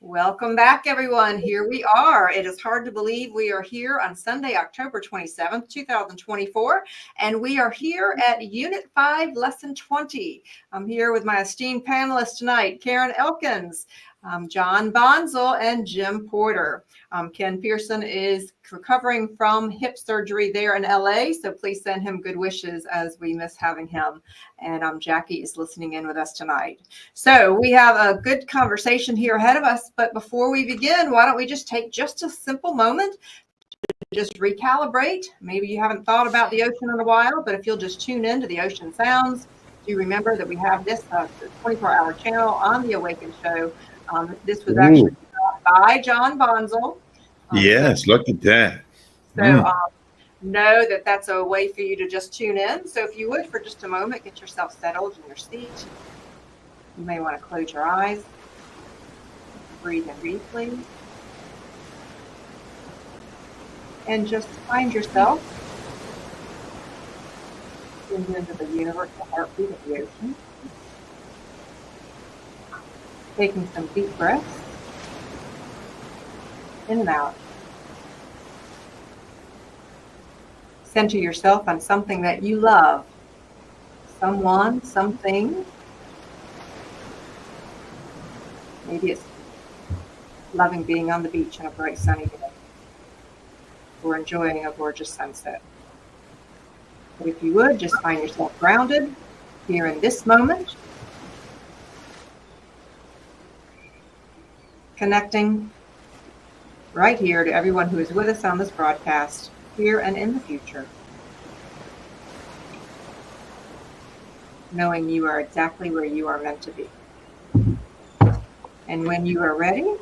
Welcome back, everyone. Here we are. It is hard to believe we are here on Sunday, October 27th, 2024, and we are here at Unit 5, Lesson 20. I'm here with my esteemed panelists tonight, Karen Elkins, John Bonzel, and Jim Porter. Ken Pearson is recovering from hip surgery there in LA, so please send him good wishes as we miss having him. And Jackie is listening in with us tonight. So we have a good conversation here ahead of us, but before we begin, why don't we just take just a simple moment to just recalibrate. Maybe you haven't thought about the ocean in a while, but if you'll just tune in to the ocean sounds, do remember that we have this 24-hour channel on the Awaken Show. This was actually by John Bonzel. Yes, look at that. So know that that's a way for you to just tune in. So if you would, for just a moment, get yourself settled in your seat. You may want to close your eyes. Breathe in deeply. And just find yourself tuned into the universal heartbeat of the ocean. Taking some deep breaths in and out. Center yourself on something that you love. Someone, something. Maybe it's loving being on the beach on a bright sunny day, or enjoying a gorgeous sunset. But if you would, just find yourself grounded here in this moment, connecting right here to everyone who is with us on this broadcast, here and in the future, knowing you are exactly where you are meant to be. And when you are ready,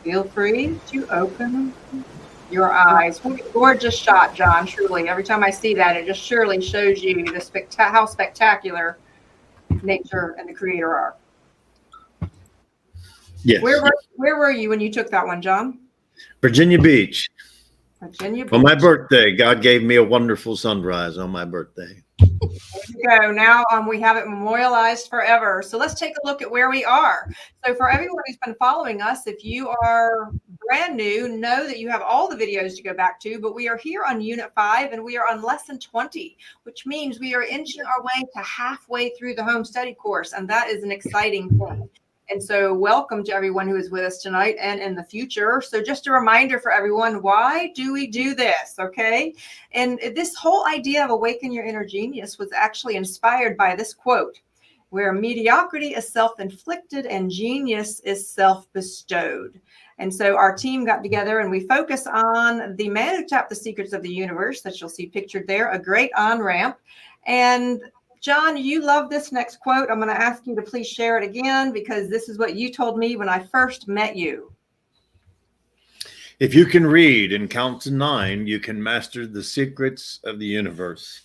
feel free to open your eyes. What a gorgeous shot, John, truly. Every time I see that, it just surely shows you the how spectacular nature and the Creator are. Yes. Where were you when you took that one, John? Virginia Beach. Virginia Beach. For my birthday, God gave me a wonderful sunrise on my birthday. There you go. Now we have it memorialized forever. So let's take a look at where we are. So for everyone who's been following us, if you are brand new, know that you have all the videos to go back to, but we are here on Unit 5 and we are on Lesson 20, which means we are inching our way to halfway through the home study course, and that is an exciting thing. And so welcome to everyone who is with us tonight and in the future. So just a reminder for everyone, why do we do this? Okay. And this whole idea of awaken your inner genius was actually inspired by this quote, where mediocrity is self-inflicted and genius is self-bestowed. And so our team got together and we focus on the man who tapped the secrets of the universe that you'll see pictured there, a great on-ramp. And John, you love this next quote. I'm going to ask you to please share it again, because this is what you told me when I first met you. If you can read and count to 9, you can master the secrets of the universe.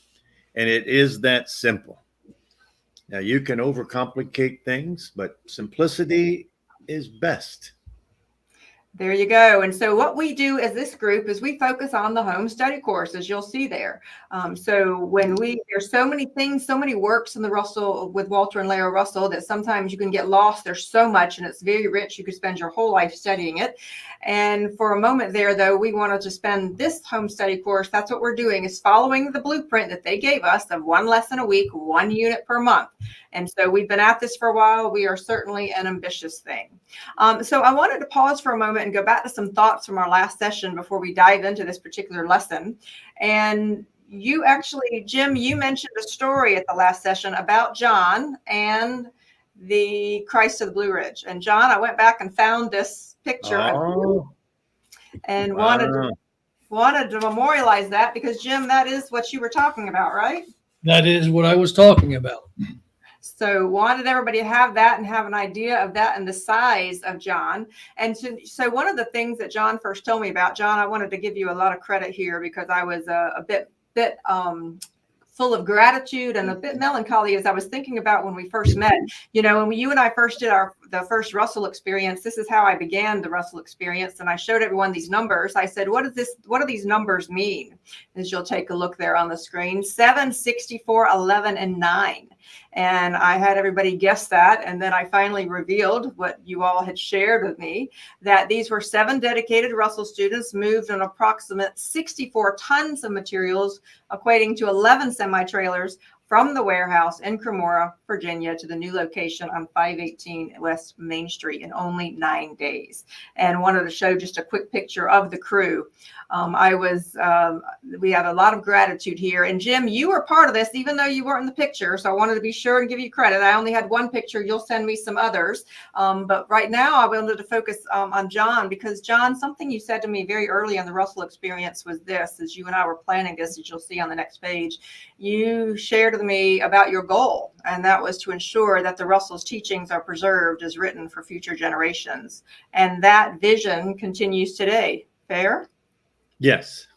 And it is that simple. Now, you can overcomplicate things, but simplicity is best. There you go. And so what we do as this group is we focus on the home study course, as you'll see there. So when there's so many things, so many works in the Russell with Walter and Lara Russell that sometimes you can get lost. There's so much and it's very rich. You could spend your whole life studying it. And for a moment there, though, we wanted to spend this home study course. That's what we're doing, is following the blueprint that they gave us of 1 lesson a week, 1 unit per month. And so we've been at this for a while. We are certainly an ambitious thing. So I wanted to pause for a moment and go back to some thoughts from our last session before we dive into this particular lesson. And you actually, Jim, you mentioned a story at the last session about John and the Christ of the Blue Ridge. And John, I went back and found this picture of you and wanted to memorialize that, because Jim, that is what you were talking about, right? That is what I was talking about. So wanted everybody to have that and have an idea of that and the size of John. And so one of the things that John first told me about, John, I wanted to give you a lot of credit here, because I was a bit full of gratitude and a bit melancholy as I was thinking about when we first met. You know, when you and I first did the first Russell experience, this is how I began the Russell experience. And I showed everyone these numbers. I said, what do these numbers mean? As you'll take a look there on the screen, 7, 64, 11, and 9. And I had everybody guess that. And then I finally revealed what you all had shared with me, that these were 7 dedicated Russell students moved an approximate 64 tons of materials, equating to 11 semi-trailers from the warehouse in Cremora, Virginia, to the new location on 518 West Main Street in only 9 days. And wanted to show just a quick picture of the crew. We have a lot of gratitude here. And Jim, you were part of this, even though you weren't in the picture. So I wanted to be sure and give you credit. I only had one picture. You'll send me some others. But right now I wanted to focus on John, because John, something you said to me very early in the Russell experience was this, as you and I were planning this, as you'll see on the next page. You shared with me about your goal, and that was to ensure that the Russell's teachings are preserved as written for future generations. And that vision continues today. Fair? Yes.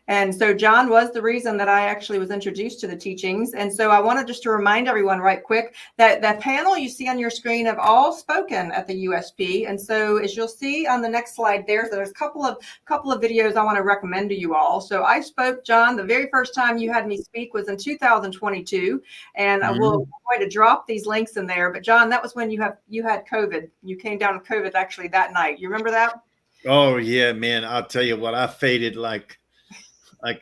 And so John was the reason that I actually was introduced to the teachings. And so I wanted just to remind everyone right quick that that panel you see on your screen have all spoken at the USP. And so as you'll see on the next slide there's a couple of videos I want to recommend to you all. So I spoke, John, the very first time you had me speak was in 2022. And I will going to drop these links in there. But John, that was when you had COVID. You came down with COVID actually that night. You remember that? Oh yeah, man. I'll tell you what, I faded like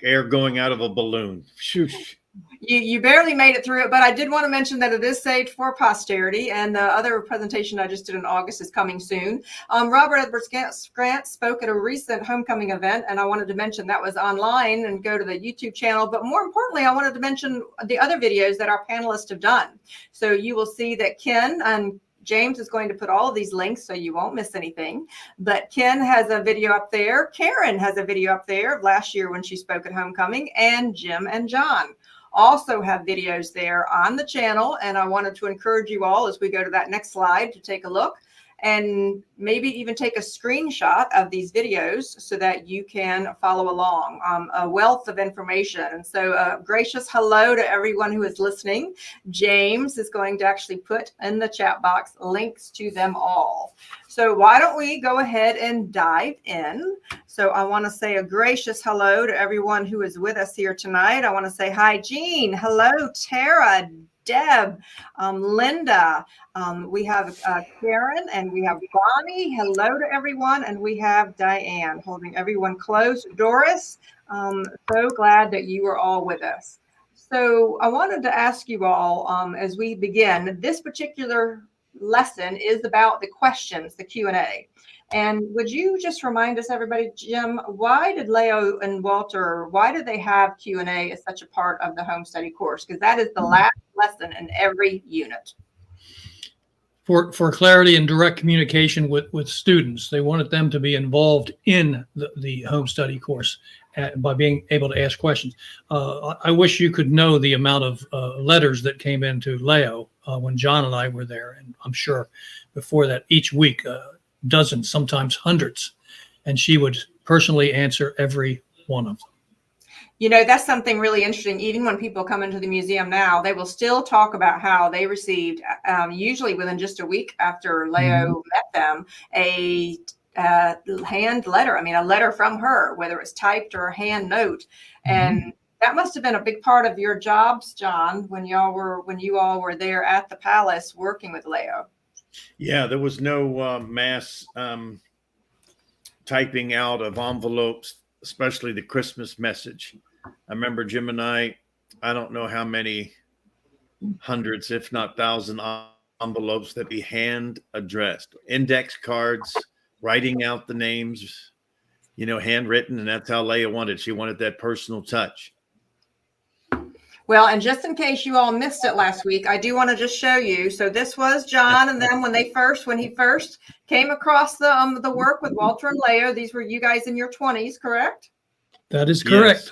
air going out of a balloon. Shoosh. You barely made it through it, but I did want to mention that it is saved for posterity, and the other presentation I just did in August is coming soon. Robert Edwards Grant spoke at a recent homecoming event, and I wanted to mention that was online, and go to the YouTube channel. But more importantly, I wanted to mention the other videos that our panelists have done. So you will see that Ken and James is going to put all of these links so you won't miss anything. But Ken has a video up there. Karen has a video up there of last year when she spoke at homecoming. And Jim and John also have videos there on the channel. And I wanted to encourage you all, as we go to that next slide, to take a look and maybe even take a screenshot of these videos so that you can follow along. A wealth of information. And so a gracious hello to everyone who is listening. James is going to actually put in the chat box links to them all. So why don't we go ahead and dive in? So I want to say a gracious hello to everyone who is with us here tonight. I want to say hi, Jean. Hello, Tara, Deb, Linda, we have Karen, and we have Bonnie. Hello to everyone. And we have Diane holding everyone close. Doris, so glad that you are all with us. So I wanted to ask you all, as we begin, this particular lesson is about the questions, the Q&A. And would you just remind us, everybody, Jim, why did Leo and Walter, why did they have Q&A as such a part of the home study course? Because that is the last lesson in every unit. For clarity and direct communication with students. They wanted them to be involved in the home study course by being able to ask questions. I wish you could know the amount of letters that came into Leo when John and I were there. And I'm sure before that, each week, dozens, sometimes hundreds. And she would personally answer every one of them. You know, that's something really interesting. Even when people come into the museum now, they will still talk about how they received, usually within just a week after Leo met them, a hand letter. I mean, a letter from her, whether it's typed or a hand note. And that must have been a big part of your jobs, John, when you all were there at the palace working with Leo. Yeah, there was no mass typing out of envelopes, especially the Christmas message. I remember Jim and I don't know how many hundreds, if not thousands, envelopes that we hand addressed, index cards, writing out the names, handwritten. And that's how Leah wanted. She wanted that personal touch. Well, and just in case you all missed it last week, I do want to just show you. So this was John, and then when he first came across the work with Walter and Leo, these were you guys in your 20s, correct? That is correct. Yes.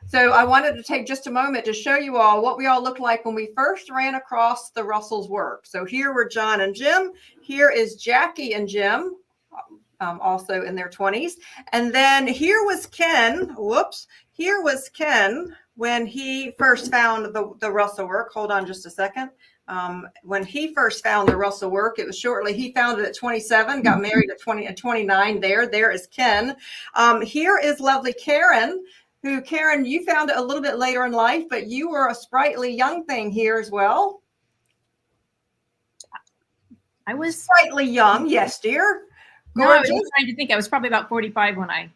So I wanted to take just a moment to show you all what we all looked like when we first ran across the Russell's work. So here were John and Jim. Here is Jackie and Jim, also in their 20s. And then here was Ken. Here was Ken when he first found the Russell work. Hold on just a second. when he first found the Russell work, it was shortly, he found it at 27, got married at 29 there. There is Ken. Here is lovely Karen, who, Karen, you found it a little bit later in life, but you were a sprightly young thing here as well. I was Sprightly young, yes, dear. no, I Gorgeous. was trying to think. I was probably about 45 when I.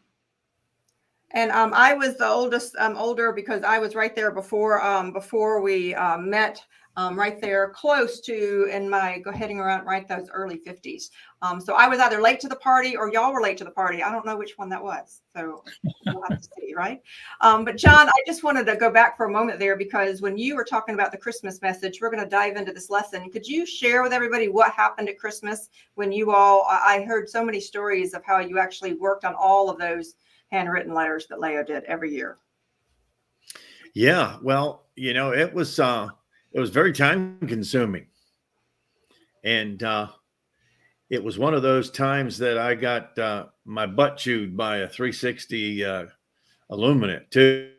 And I was the oldest, older because I was right there before we met, right there close to in my heading around right those early 50s. So I was either late to the party or y'all were late to the party. I don't know which one that was. So we'll have to see, right? But John, I just wanted to go back for a moment there because when you were talking about the Christmas message, we're going to dive into this lesson. Could you share with everybody what happened at Christmas when you all, I heard so many stories of how you actually worked on all of those handwritten letters that Leo did every year. Yeah, well, it was very time consuming, and it was one of those times that I got my butt chewed by a 360 Illuminate too,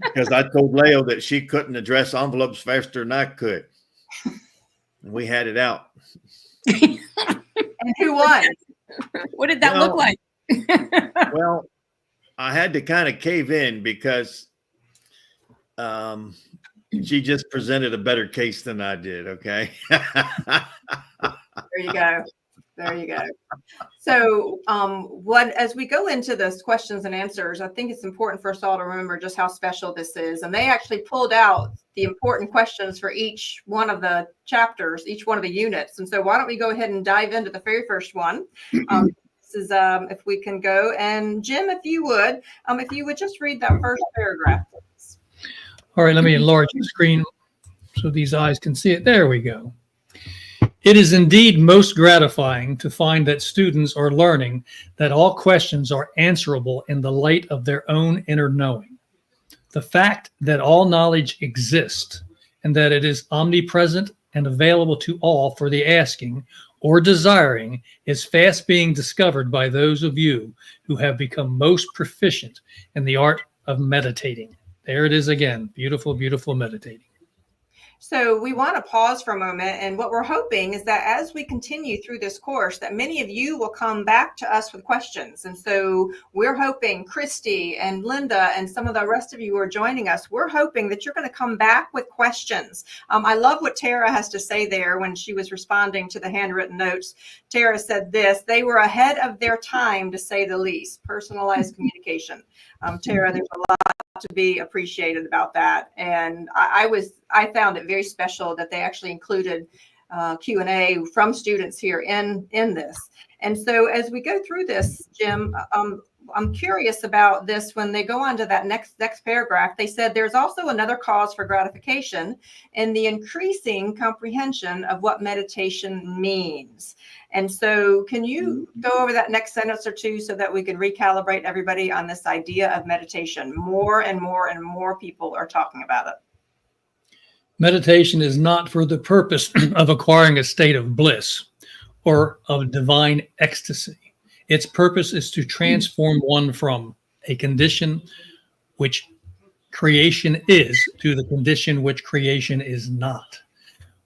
because I told Leo that she couldn't address envelopes faster than I could, and we had it out. And who won? What did that look like? Well, I had to kind of cave in because she just presented a better case than I did. Okay. There you go. There you go. So as we go into this questions and answers, I think it's important for us all to remember just how special this is. And they actually pulled out the important questions for each one of the chapters, each one of the units. And so why don't we go ahead and dive into the very first one? This is if we can go, and Jim, if you would just read that first paragraph. Please. All right, let me enlarge the screen so these eyes can see it. There we go. It is indeed most gratifying to find that students are learning that all questions are answerable in the light of their own inner knowing. The fact that all knowledge exists and that it is omnipresent and available to all for the asking or desiring is fast being discovered by those of you who have become most proficient in the art of meditating. There it is again. Beautiful, beautiful meditating. So we want to pause for a moment. And what we're hoping is that as we continue through this course, that many of you will come back to us with questions. And so we're hoping Christy and Linda and some of the rest of you who are joining us, we're hoping that you're going to come back with questions. I love what Tara has to say there when she was responding to the handwritten notes. Tara said this: they were ahead of their time, to say the least. Personalized communication. Tara, there's a lot to be appreciated about that. And I found it very special that they actually included Q&A from students here in this. And so as we go through this, Jim, I'm curious about this. When they go on to that next paragraph, they said there's also another cause for gratification in the increasing comprehension of what meditation means. And so can you go over that next sentence or two so that we can recalibrate everybody on this idea of meditation? More and more and more people are talking about it. Meditation is not for the purpose of acquiring a state of bliss or of divine ecstasy. Its purpose is to transform one from a condition which creation is to the condition which creation is not.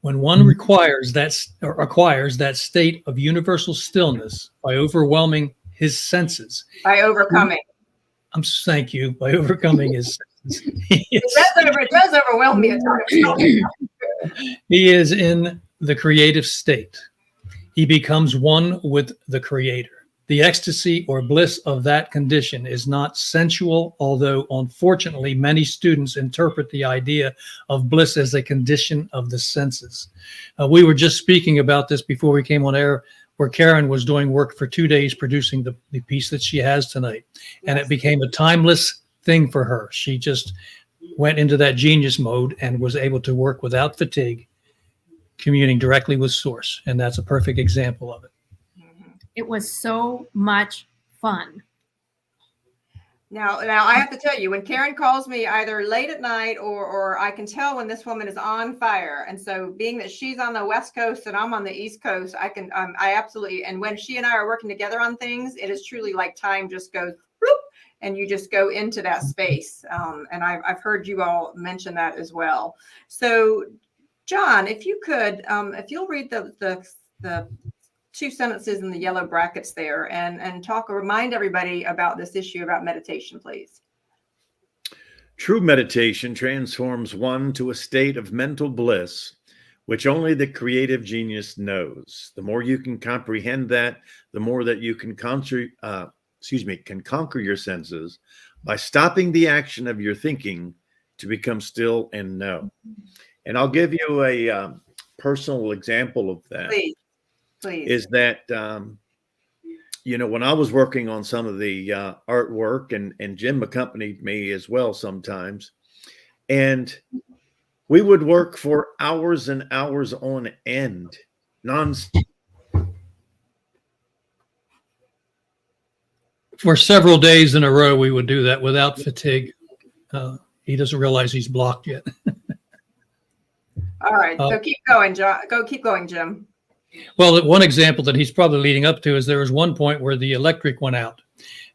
When one acquires that state of universal stillness by overwhelming his senses. By overcoming. Thank you. By overcoming his senses. It does overwhelm me at times. He is in the creative state. He becomes one with the Creator. The ecstasy or bliss of that condition is not sensual, although unfortunately many students interpret the idea of bliss as a condition of the senses. We were just speaking about this before we came on air, where Karen was doing work for 2 days producing the piece that she has tonight. And it became a timeless thing for her. She just went into that genius mode and was able to work without fatigue, communing directly with Source. And that's a perfect example of it. It was so much fun. Now I have to tell you, when Karen calls me either late at night or I can tell when this woman is on fire. And so being that she's on the West Coast and I'm on the East Coast, I absolutely, and when she and I are working together on things, it is truly like time just goes whoop, and you just go into that space. And I've heard you all mention that as well. So John, if you could, if you'll read the two sentences in the yellow brackets there and remind everybody about this issue about meditation, please. True meditation transforms one to a state of mental bliss, which only the creative genius knows. The more you can comprehend that, the more that you can conquer your senses by stopping the action of your thinking to become still and know. And I'll give you a personal example of that. Please. Is that, when I was working on some of the artwork, and Jim accompanied me as well sometimes, and we would work for hours and hours on end, non-stop. For several days in a row, we would do that without fatigue. He doesn't realize he's blocked yet. All right. So keep going, John. Keep going, Jim. Well, one example that he's probably leading up to is there was one point where the electric went out,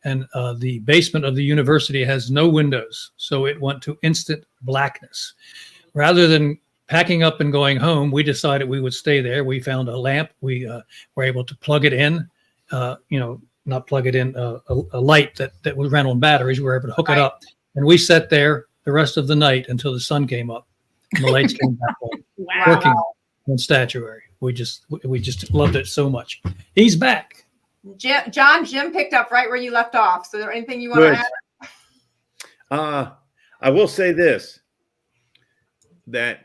and the basement of the university has no windows. So it went to instant blackness. Rather than packing up and going home, we decided we would stay there. We found a lamp. We were able to plug it in, not plug it in, a light that ran on batteries. We were able to hook it up. And we sat there the rest of the night until the sun came up and the lights came back on. Wow. Working on statuary. We just loved it so much. He's back. Jim picked up right where you left off. So is there anything you want to add? I will say this, that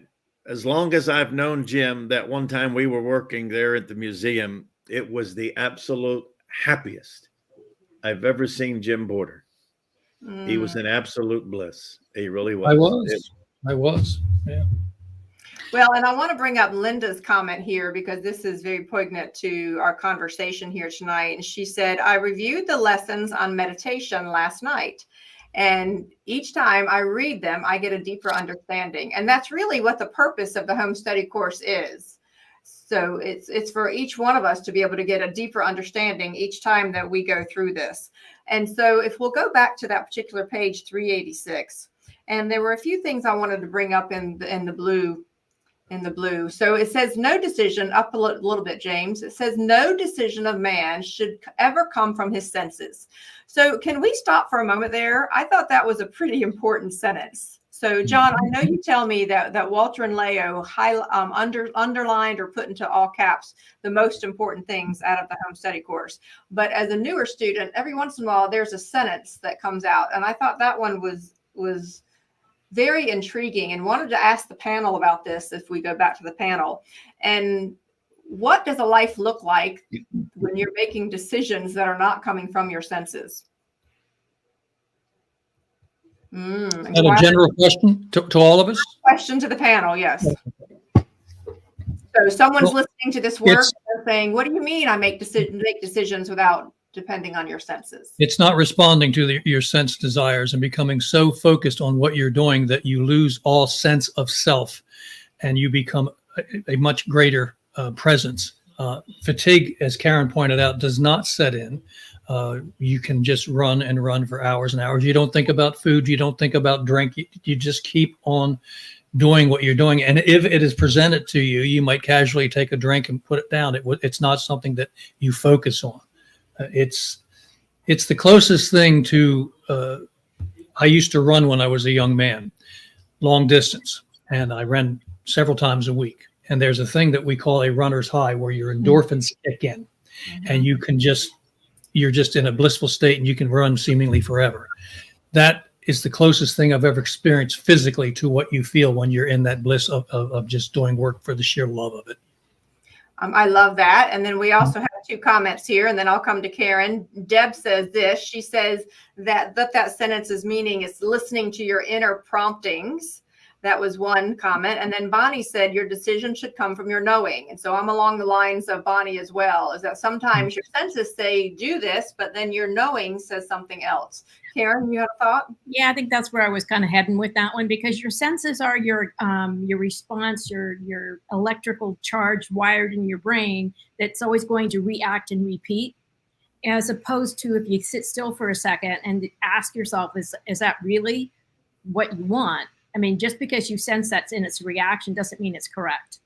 as long as I've known Jim, that one time we were working there at the museum, it was the absolute happiest I've ever seen Jim Border. He was in absolute bliss. He really was. I was. Yeah. Well, and I want to bring up Linda's comment here because this is very poignant to our conversation here tonight. And she said, I reviewed the lessons on meditation last night. And each time I read them, I get a deeper understanding. And that's really what the purpose of the home study course is. So it's for each one of us to be able to get a deeper understanding each time that we go through this. And so if we'll go back to that particular page 386, and there were a few things I wanted to bring up in the blue. So it says no decision, up a little bit, James. It says no decision of man should ever come from his senses. So can we stop for a moment there? I thought that was a pretty important sentence. So John, I know you tell me that Walter and Leo underlined or put into all caps the most important things out of the home study course. But as a newer student, every once in a while, there's a sentence that comes out. And I thought that one was very intriguing and wanted to ask the panel about this if we go back to the panel. And what does a life look like when you're making decisions that are not coming from your senses? Is that a general question to all of us? Question to the panel, yes. So someone's listening to this work and saying, what do you mean I make decisions without depending on your senses? It's not responding to your sense desires and becoming so focused on what you're doing that you lose all sense of self and you become a much greater presence. Fatigue, as Karen pointed out, does not set in. You can just run and run for hours and hours. You don't think about food. You don't think about drink. You just keep on doing what you're doing. And if it is presented to you, you might casually take a drink and put it down. It's not something that you focus on. It's the closest thing to, I used to run when I was a young man, long distance, and I ran several times a week. And there's a thing that we call a runner's high where your endorphins kick in and you're just in a blissful state and you can run seemingly forever. That is the closest thing I've ever experienced physically to what you feel when you're in that bliss of just doing work for the sheer love of it. I love that. And then we also have two comments here, and then I'll come to Karen. Deb says this. She says that sentence's meaning is listening to your inner promptings. That was one comment. And then Bonnie said your decision should come from your knowing. And so I'm along the lines of Bonnie as well, is that sometimes your senses say do this, but then your knowing says something else. Karen, you have a thought? Yeah, I think that's where I was kind of heading with that one, because your senses are your response, your electrical charge wired in your brain that's always going to react and repeat, as opposed to if you sit still for a second and ask yourself, is that really what you want? I mean, just because you sense that's in its reaction doesn't mean it's correct.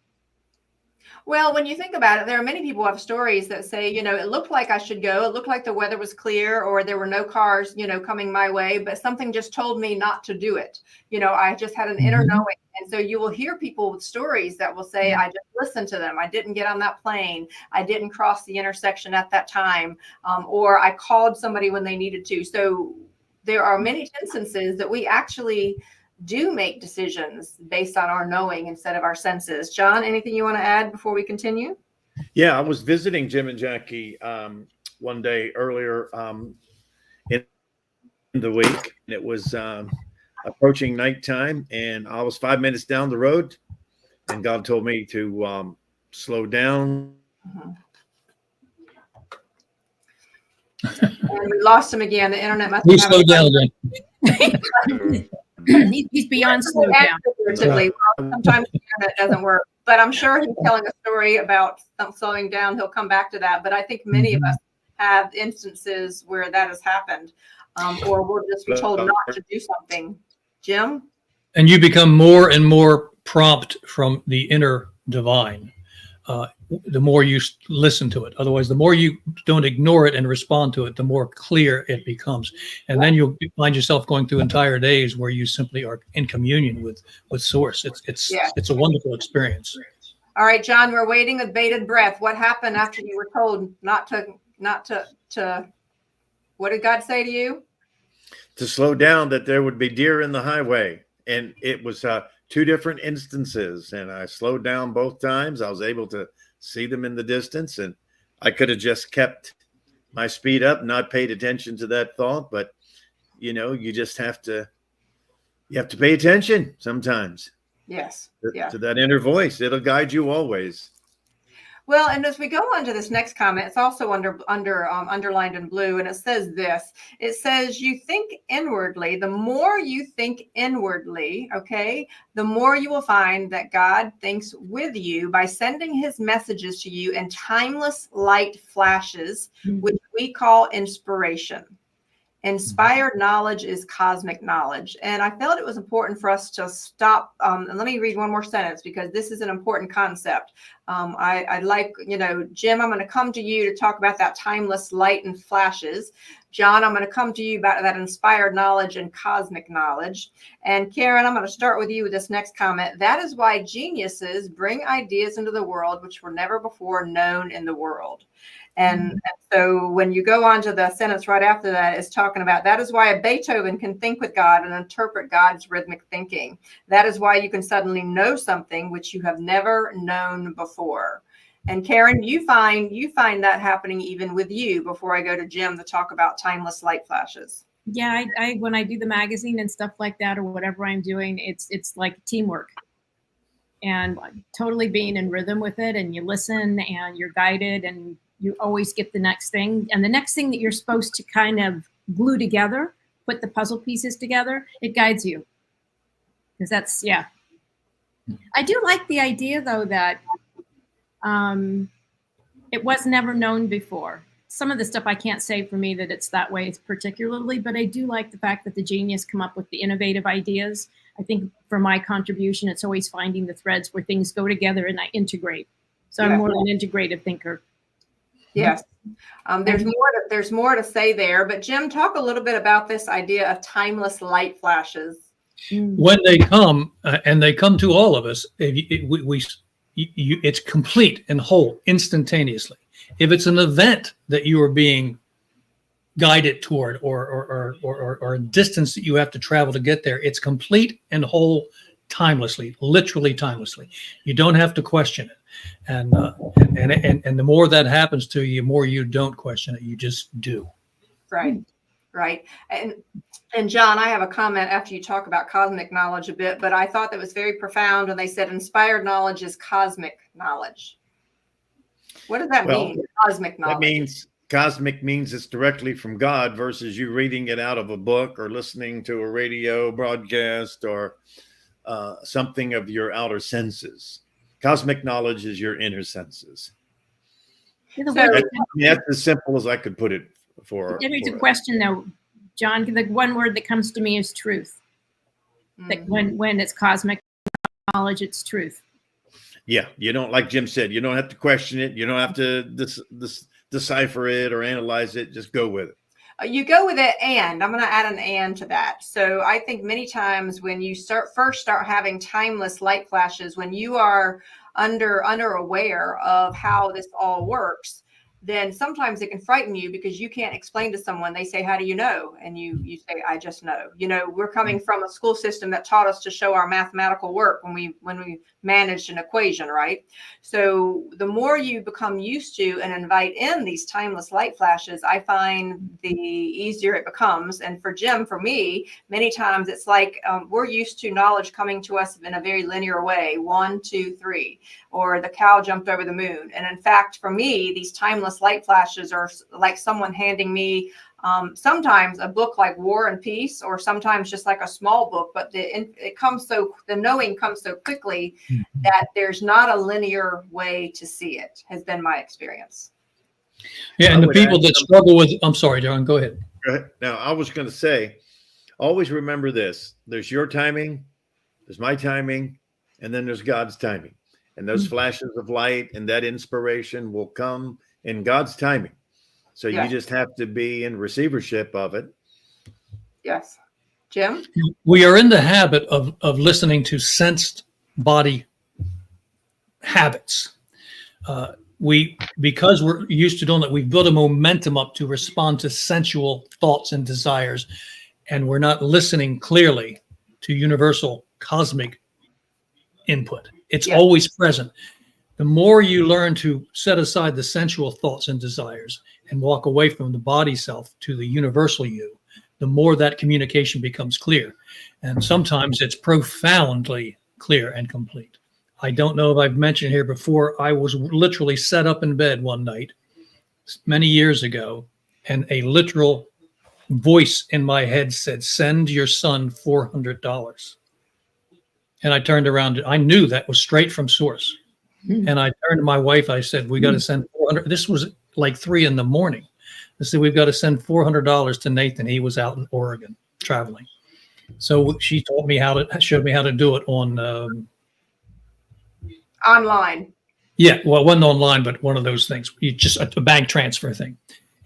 Well, when you think about it, there are many people who have stories that say, it looked like I should go. It looked like the weather was clear, or there were no cars, coming my way, but something just told me not to do it. I just had an inner knowing. And so you will hear people with stories that will say, I just listened to them. I didn't get on that plane. I didn't cross the intersection at that time. Or I called somebody when they needed to. So there are many instances that we actually do make decisions based on our knowing instead of our senses. John, anything you want to add before we continue? Yeah, I was visiting Jim and Jackie one day earlier in the week, and it was approaching nighttime, and I was 5 minutes down the road, and God told me to slow down. And we lost him again. The internet must Please slow down again. He's beyond slowed down. Well, sometimes the internet doesn't work, but I'm sure he's telling a story about slowing down. He'll come back to that. But I think many of us have instances where that has happened, or we'll just be told not to do something. Jim? And you become more and more prompt from the inner divine. The more you listen to it. Otherwise, the more you don't ignore it and respond to it, the more clear it becomes. And then you'll find yourself going through entire days where you simply are in communion with Source. It's a wonderful experience. All right, John, we're waiting with bated breath. What happened after you were told not to, what did God say to you? To slow down, that there would be deer in the highway. And it was 2 different instances, and I slowed down both times. I was able to see them in the distance, and I could have just kept my speed up, not paid attention to that thought. But you just have to pay attention sometimes. Yes. To that inner voice. It'll guide you always. Well, and as we go on to this next comment, it's also underlined in blue, and it says this. It says, you think inwardly. The more you think inwardly, okay, the more you will find that God thinks with you by sending his messages to you in timeless light flashes, which we call inspiration. Inspired knowledge is cosmic knowledge. And I felt it was important for us to stop. And let me read one more sentence, because this is an important concept. I'd like, Jim, I'm going to come to you to talk about that timeless light and flashes. John, I'm going to come to you about that inspired knowledge and cosmic knowledge. And Karen, I'm going to start with you with this next comment. That is why geniuses bring ideas into the world which were never before known in the world. And so when you go on to the sentence right after that, it's talking about that is why a Beethoven can think with God and interpret God's rhythmic thinking. That is why you can suddenly know something which you have never known before. And Karen, you find that happening even with you before I go to Jim to talk about timeless light flashes. Yeah, I when I do the magazine and stuff like that, or whatever I'm doing, it's like teamwork. And totally being in rhythm with it, and you listen and you're guided, and you always get the next thing. And the next thing that you're supposed to kind of glue together, put the puzzle pieces together, it guides you. Because that's, yeah. I do like the idea, though, that it was never known before. Some of the stuff I can't say for me that it's that way particularly, but I do like the fact that the genius come up with the innovative ideas. I think for my contribution, it's always finding the threads where things go together and I integrate. So I'm more of an integrative thinker. Yes. There's more to say there, but Jim, talk a little bit about this idea of timeless light flashes. When they come, and they come to all of us, it's complete and whole instantaneously. If it's an event that you are being guided toward, or a distance that you have to travel to get there, it's complete and whole timelessly, literally timelessly. You don't have to question it. And the more that happens to you, the more you don't question it. You just do. Right. And John, I have a comment after you talk about cosmic knowledge a bit, but I thought that was very profound when they said inspired knowledge is cosmic knowledge. What does that mean? Cosmic knowledge. Cosmic means it's directly from God versus you reading it out of a book or listening to a radio broadcast or something of your outer senses. Cosmic knowledge is your inner senses. That's as simple as I could put it. There's a question, though, John. The one word that comes to me is truth. That when it's cosmic knowledge, it's truth. Yeah, you don't, like Jim said, you don't have to question it. You don't have to decipher it or analyze it. Just go with it. You go with it, and I'm going to add an and to that. So I think many times when you first start having timeless light flashes, when you are unaware of how this all works, then sometimes it can frighten you because you can't explain to someone. They say, how do you know? And you say, I just know. You know, we're coming from a school system that taught us to show our mathematical work when we managed an equation, right? So the more you become used to and invite in these timeless light flashes, I find the easier it becomes. And for Jim, for me, many times it's like we're used to knowledge coming to us in a very linear way, 1, 2, 3, or the cow jumped over the moon. And in fact, for me, these timeless light flashes are like someone handing me sometimes a book like War and Peace, or sometimes just like a small book, but the knowing comes so quickly that there's not a linear way to see it, has been my experience. Yeah, and the people that struggle with, I'm sorry, John, go ahead. Now, I was going to say, always remember this. There's your timing, there's my timing, and then there's God's timing. And those flashes of light and that inspiration will come in God's timing. So you just have to be in receivership of it. Yes. Jim? We are in the habit of listening to sensed body habits. Because we're used to doing that, we've built a momentum up to respond to sensual thoughts and desires, and we're not listening clearly to universal cosmic input. It's always present. The more you learn to set aside the sensual thoughts and desires and walk away from the body self to the universal you, the more that communication becomes clear. And sometimes it's profoundly clear and complete. I don't know if I've mentioned here before, I was literally set up in bed one night many years ago, and a literal voice in my head said, send your son $400. And I turned around. I knew that was straight from source. And I turned to my wife. I said, we got to send $400. This was like 3 a.m. I said, we've got to send $400 to Nathan. He was out in Oregon traveling. So she showed me how to do it on online. Yeah, well, it wasn't online, but one of those things. You just a bank transfer thing,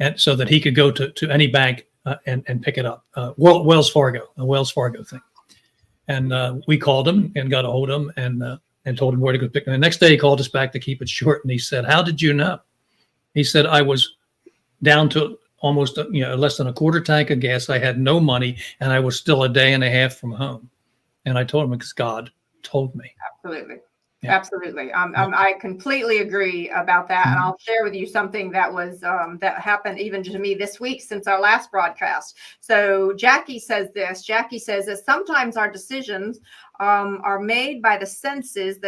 and so that he could go to any bank and pick it up. Wells Fargo, a Wells Fargo thing. And we called him and got a hold of him and told him where to go pick it. And the next day he called us back to keep it short, and he said, "How did you know?" He said, "I was down to almost less than a quarter tank of gas. I had no money, and I was still a day and a half from home." And I told him because God told me. Absolutely. Yeah. Absolutely. I completely agree about that. And I'll share with you something that was that happened even to me this week since our last broadcast. So Jackie says this. Jackie says that sometimes our decisions are made by the senses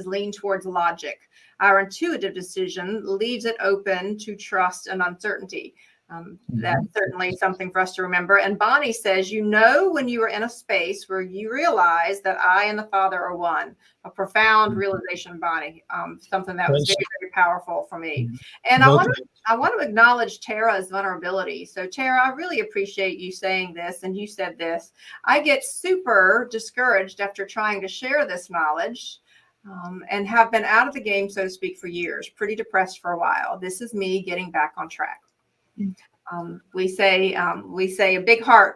lean towards logic. Our intuitive decision leaves it open to trust and uncertainty. That's certainly something for us to remember. And Bonnie says, when you are in a space where you realize that I and the Father are one. A profound realization, Bonnie. Something that was very, very powerful for me. And I want to acknowledge Tara's vulnerability. So Tara, I really appreciate you saying this, and you said this. I get super discouraged after trying to share this knowledge. And have been out of the game, so to speak, for years, pretty depressed for a while. This is me getting back on track. We say a big heart,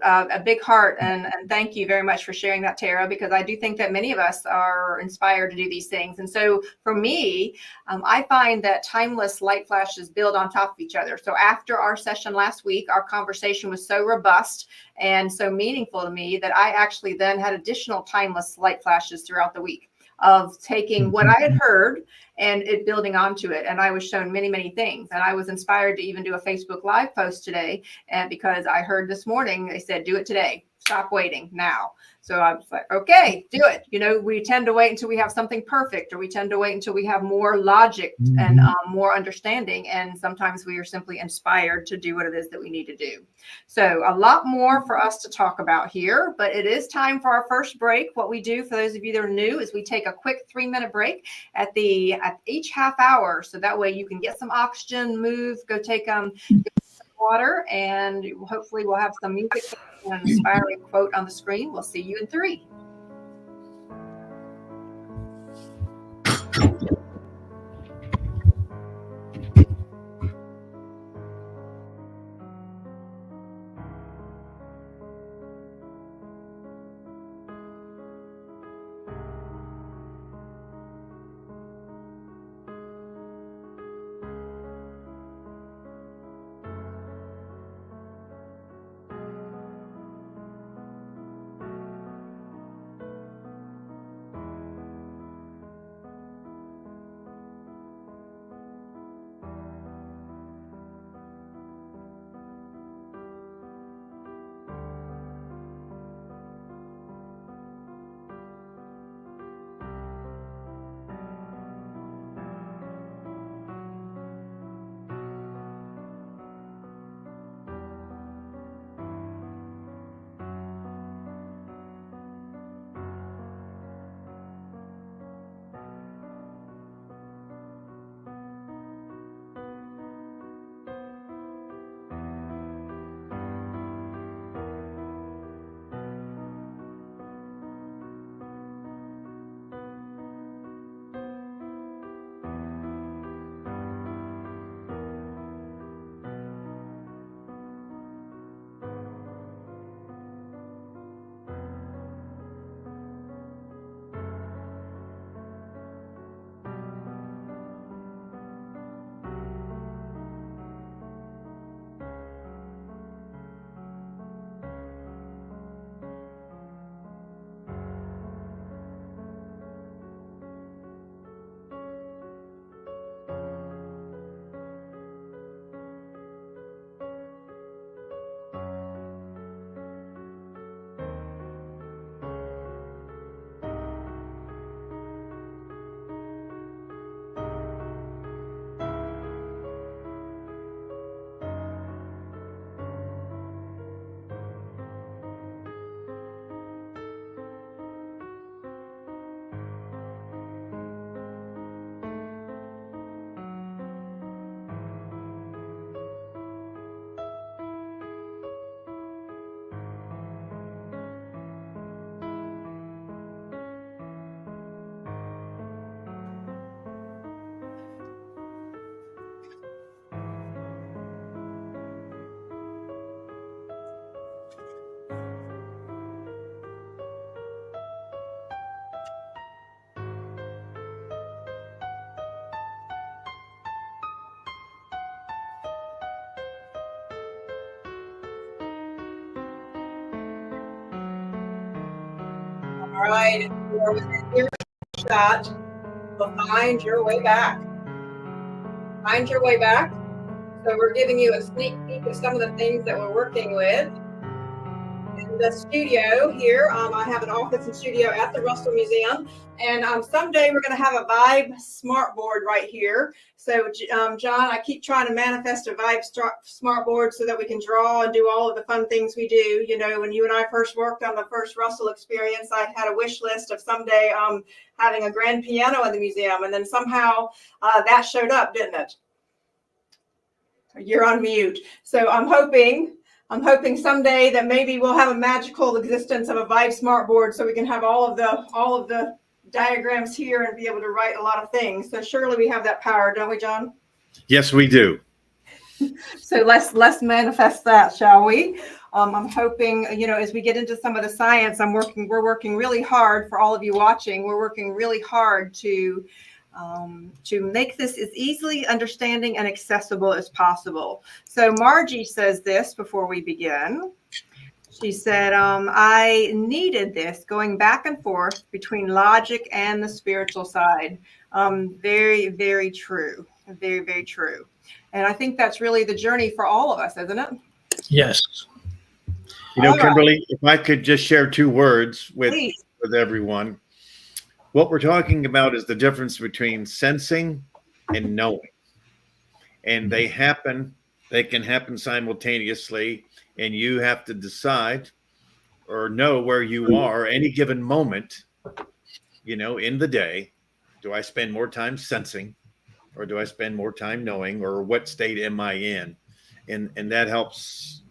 and thank you very much for sharing that, Tara, because I do think that many of us are inspired to do these things. And so for me, I find that timeless light flashes build on top of each other. So after our session last week, our conversation was so robust and so meaningful to me that I actually then had additional timeless light flashes throughout the week of taking what I had heard and it building onto it. And I was shown many, many things. And I was inspired to even do a Facebook Live post today. And because I heard this morning, they said, do it today. Stop waiting now. So I was like, okay, do it. We tend to wait until we have something perfect, or we tend to wait until we have more logic and more understanding. And sometimes we are simply inspired to do what it is that we need to do. So a lot more for us to talk about here, but it is time for our first break. What we do, for those of you that are new, is we take a quick 3-minute break at each half hour. So that way you can get some oxygen, move, go take water, and hopefully we'll have some music and an inspiring quote on the screen. We'll see you in 3. All right, if you're within earshot, well, find your way back. Find your way back. So we're giving you a sneak peek of some of the things that we're working with. In the studio here, I have an office and studio at the Russell Museum, and someday we're going to have a Vibe smart board right here. So John, I keep trying to manifest a Vibe smart board so that we can draw and do all of the fun things we do. You know, when you and I first worked on the first Russell experience, I had a wish list of someday having a grand piano in the museum, and then somehow that showed up, didn't it? You're on mute. So I'm hoping someday that maybe we'll have a magical existence of a Vibe smart board, so we can have all of the diagrams here and be able to write a lot of things. So surely we have that power, don't we, John? Yes, we do. So let's manifest that, shall we? I'm hoping, you know, as we get into some of the science, we're working really hard for all of you watching. We're working really hard to make this as easily understanding and accessible as possible. So Margie says this before we begin. She said, I needed this going back and forth between logic and the spiritual side. Very, very true. Very, very true. And I think that's really the journey for all of us, isn't it? Yes. You know, All right. Kimberly, if I could just share 2 words with Please. everyone. What we're talking about is the difference between sensing and knowing. And they can happen simultaneously, and you have to decide or know where you are any given moment, you know, in the day. Do I spend more time sensing, or do I spend more time knowing, or what state am I in? and that helps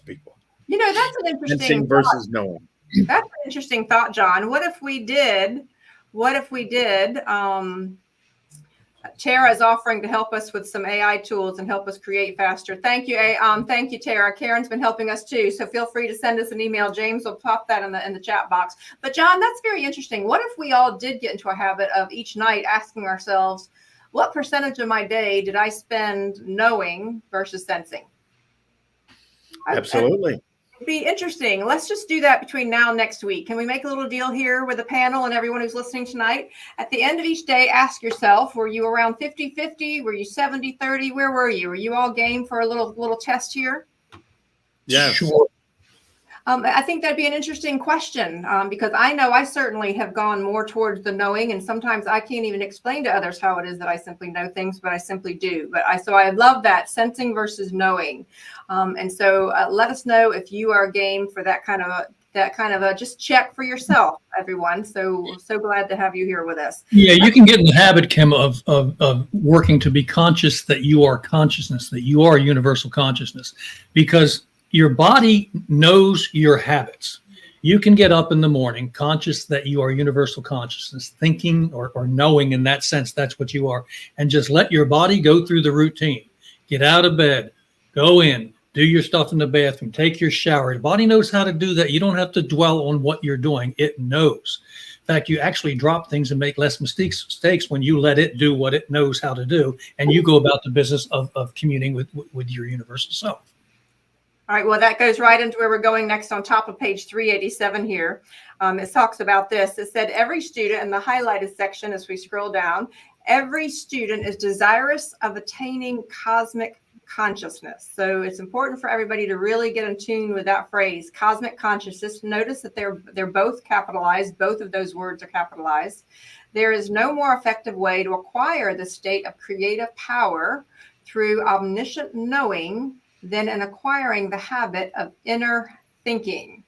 people. That's an interesting Sensing versus knowing. That's an interesting thought, John. What if we did? Tara is offering to help us with some AI tools and help us create faster. Thank you, thank you, Tara. Karen's been helping us too, so feel free to send us an email. James will pop that in the chat box. But John, that's very interesting. What if we all did get into a habit of each night asking ourselves, what percentage of my day did I spend knowing versus sensing? Absolutely. It'd be interesting. Let's just do that between now and next week. Can we make a little deal here with the panel and everyone who's listening tonight? At the end of each day, ask yourself, were you around 50-50? Were you 70-30? Where were you? Were you all game for a little test here? Yeah, Sure. I think that'd be an interesting question because I know I certainly have gone more towards the knowing, and sometimes I can't even explain to others how it is that I simply know things, but I simply do. So I love that sensing versus knowing, and so let us know if you are game for that kind of a just check for yourself, everyone. So glad to have you here with us. Yeah, you can get in the habit, Kim, of working to be conscious that you are consciousness, that you are universal consciousness, because your body knows your habits. You can get up in the morning conscious that you are universal consciousness, thinking or knowing in that sense, that's what you are, and just let your body go through the routine. Get out of bed, go in, do your stuff in the bathroom, take your shower. The body knows how to do that. You don't have to dwell on what you're doing. It knows. In fact, you actually drop things and make less mistakes when you let it do what it knows how to do, and you go about the business of communing with your universal self. All right, well, that goes right into where we're going next on top of page 387 here. It talks about this. It said every student in the highlighted section, as we scroll down, every student is desirous of attaining cosmic consciousness. So it's important for everybody to really get in tune with that phrase, cosmic consciousness. Notice that they're both capitalized. Both of those words are capitalized. There is no more effective way to acquire the state of creative power through omniscient knowing than in acquiring the habit of inner thinking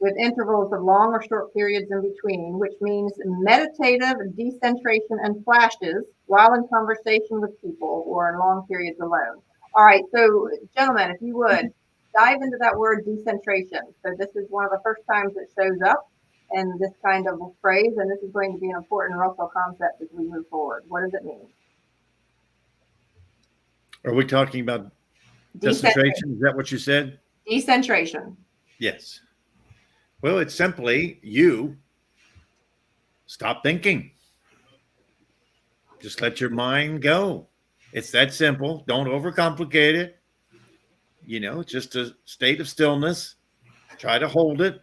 with intervals of long or short periods in between, which means meditative decentration and flashes while in conversation with people or in long periods alone. All right, so gentlemen, if you would dive into that word decentration. So this is one of the first times it shows up in this kind of phrase, and this is going to be an important Russell concept as we move forward. What does it mean? Are we talking about decentration? Is that what you said? Decentration. Yes. Well, it's simply you stop thinking. Just let your mind go. It's that simple. Don't overcomplicate it. Just a state of stillness. Try to hold it.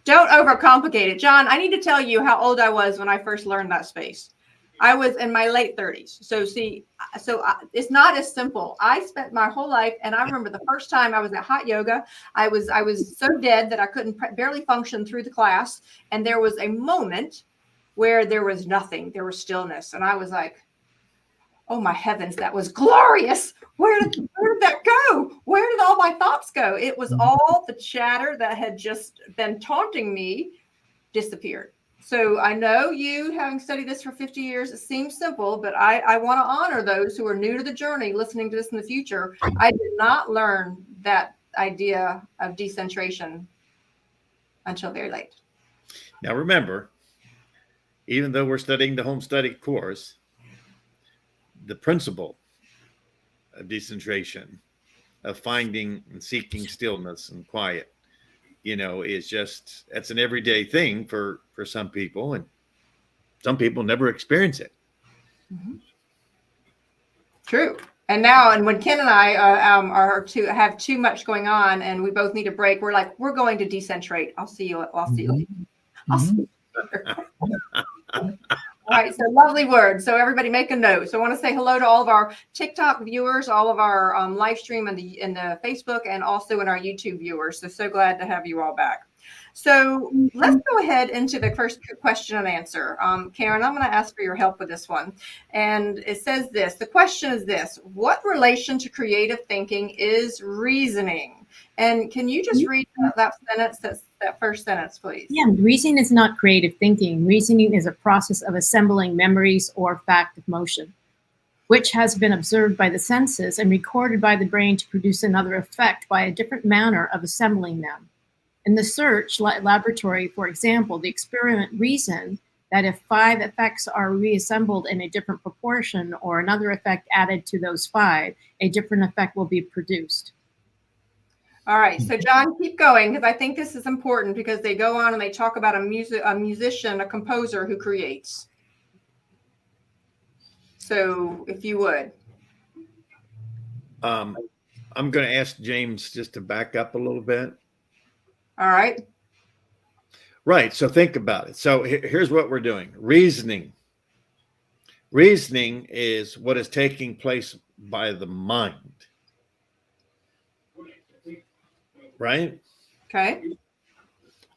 Don't overcomplicate it. John, I need to tell you how old I was when I first learned that space. I was in my late 30s. So it's not as simple. I spent my whole life, and I remember the first time I was at hot yoga, I was so dead that I couldn't barely function through the class. And there was a moment where there was nothing. There was stillness. And I was like, oh my heavens, that was glorious. Where did that go? Where did all my thoughts go? It was all the chatter that had just been taunting me disappeared. So I know you, having studied this for 50 years, it seems simple, but I want to honor those who are new to the journey listening to this in the future. I did not learn that idea of decentration until very late. Now remember, even though we're studying the home study course, the principle of decentration, of finding and seeking stillness and quiet, is just, that's an everyday thing for some people, and some people never experience it. Mm-hmm. True. And when Ken and I have too much going on and we both need a break, we're like, we're going to decentrate. I'll see you later. I'll see you later. All right, so lovely words. So everybody make a note. So I want to say hello to all of our TikTok viewers, all of our live stream in the Facebook, and also in our YouTube viewers. So glad to have you all back. So let's go ahead into the first question and answer. Karen, I'm going to ask for your help with this one. And it says this. The question is this. What relation to creative thinking is reasoning? And can you just read that sentence, that first sentence, please? Yeah, reasoning is not creative thinking. Reasoning is a process of assembling memories or fact of motion. which has been observed by the senses and recorded by the brain to produce another effect by a different manner of assembling them. In the search laboratory, for example, the experiment reasoned that if 5 effects are reassembled in a different proportion or another effect added to those 5, a different effect will be produced. All right, so John, keep going, because I think this is important, because they go on and they talk about a musician, a composer who creates. So if you would. I'm going to ask James just to back up a little bit. All right. Right. So think about it. So here's what we're doing. Reasoning. Reasoning is what is taking place by the mind. Right? Okay.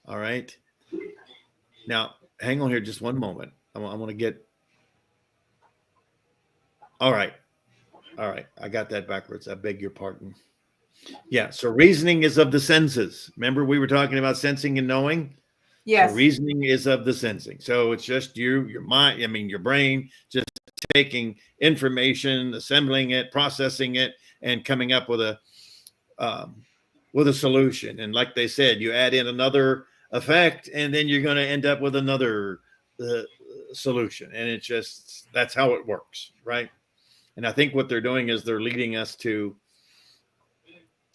All right. Now, hang on here just one moment. I want to get. All right. All right. I got that backwards. I beg your pardon. Yeah. So reasoning is of the senses. Remember, we were talking about sensing and knowing? Yes. So reasoning is of the sensing. So it's just your mind, your brain just taking information, assembling it, processing it, and coming up with a solution. And like they said, you add in another effect, and then you're going to end up with another solution. And it's just, that's how it works, right? And I think what they're doing is they're leading us to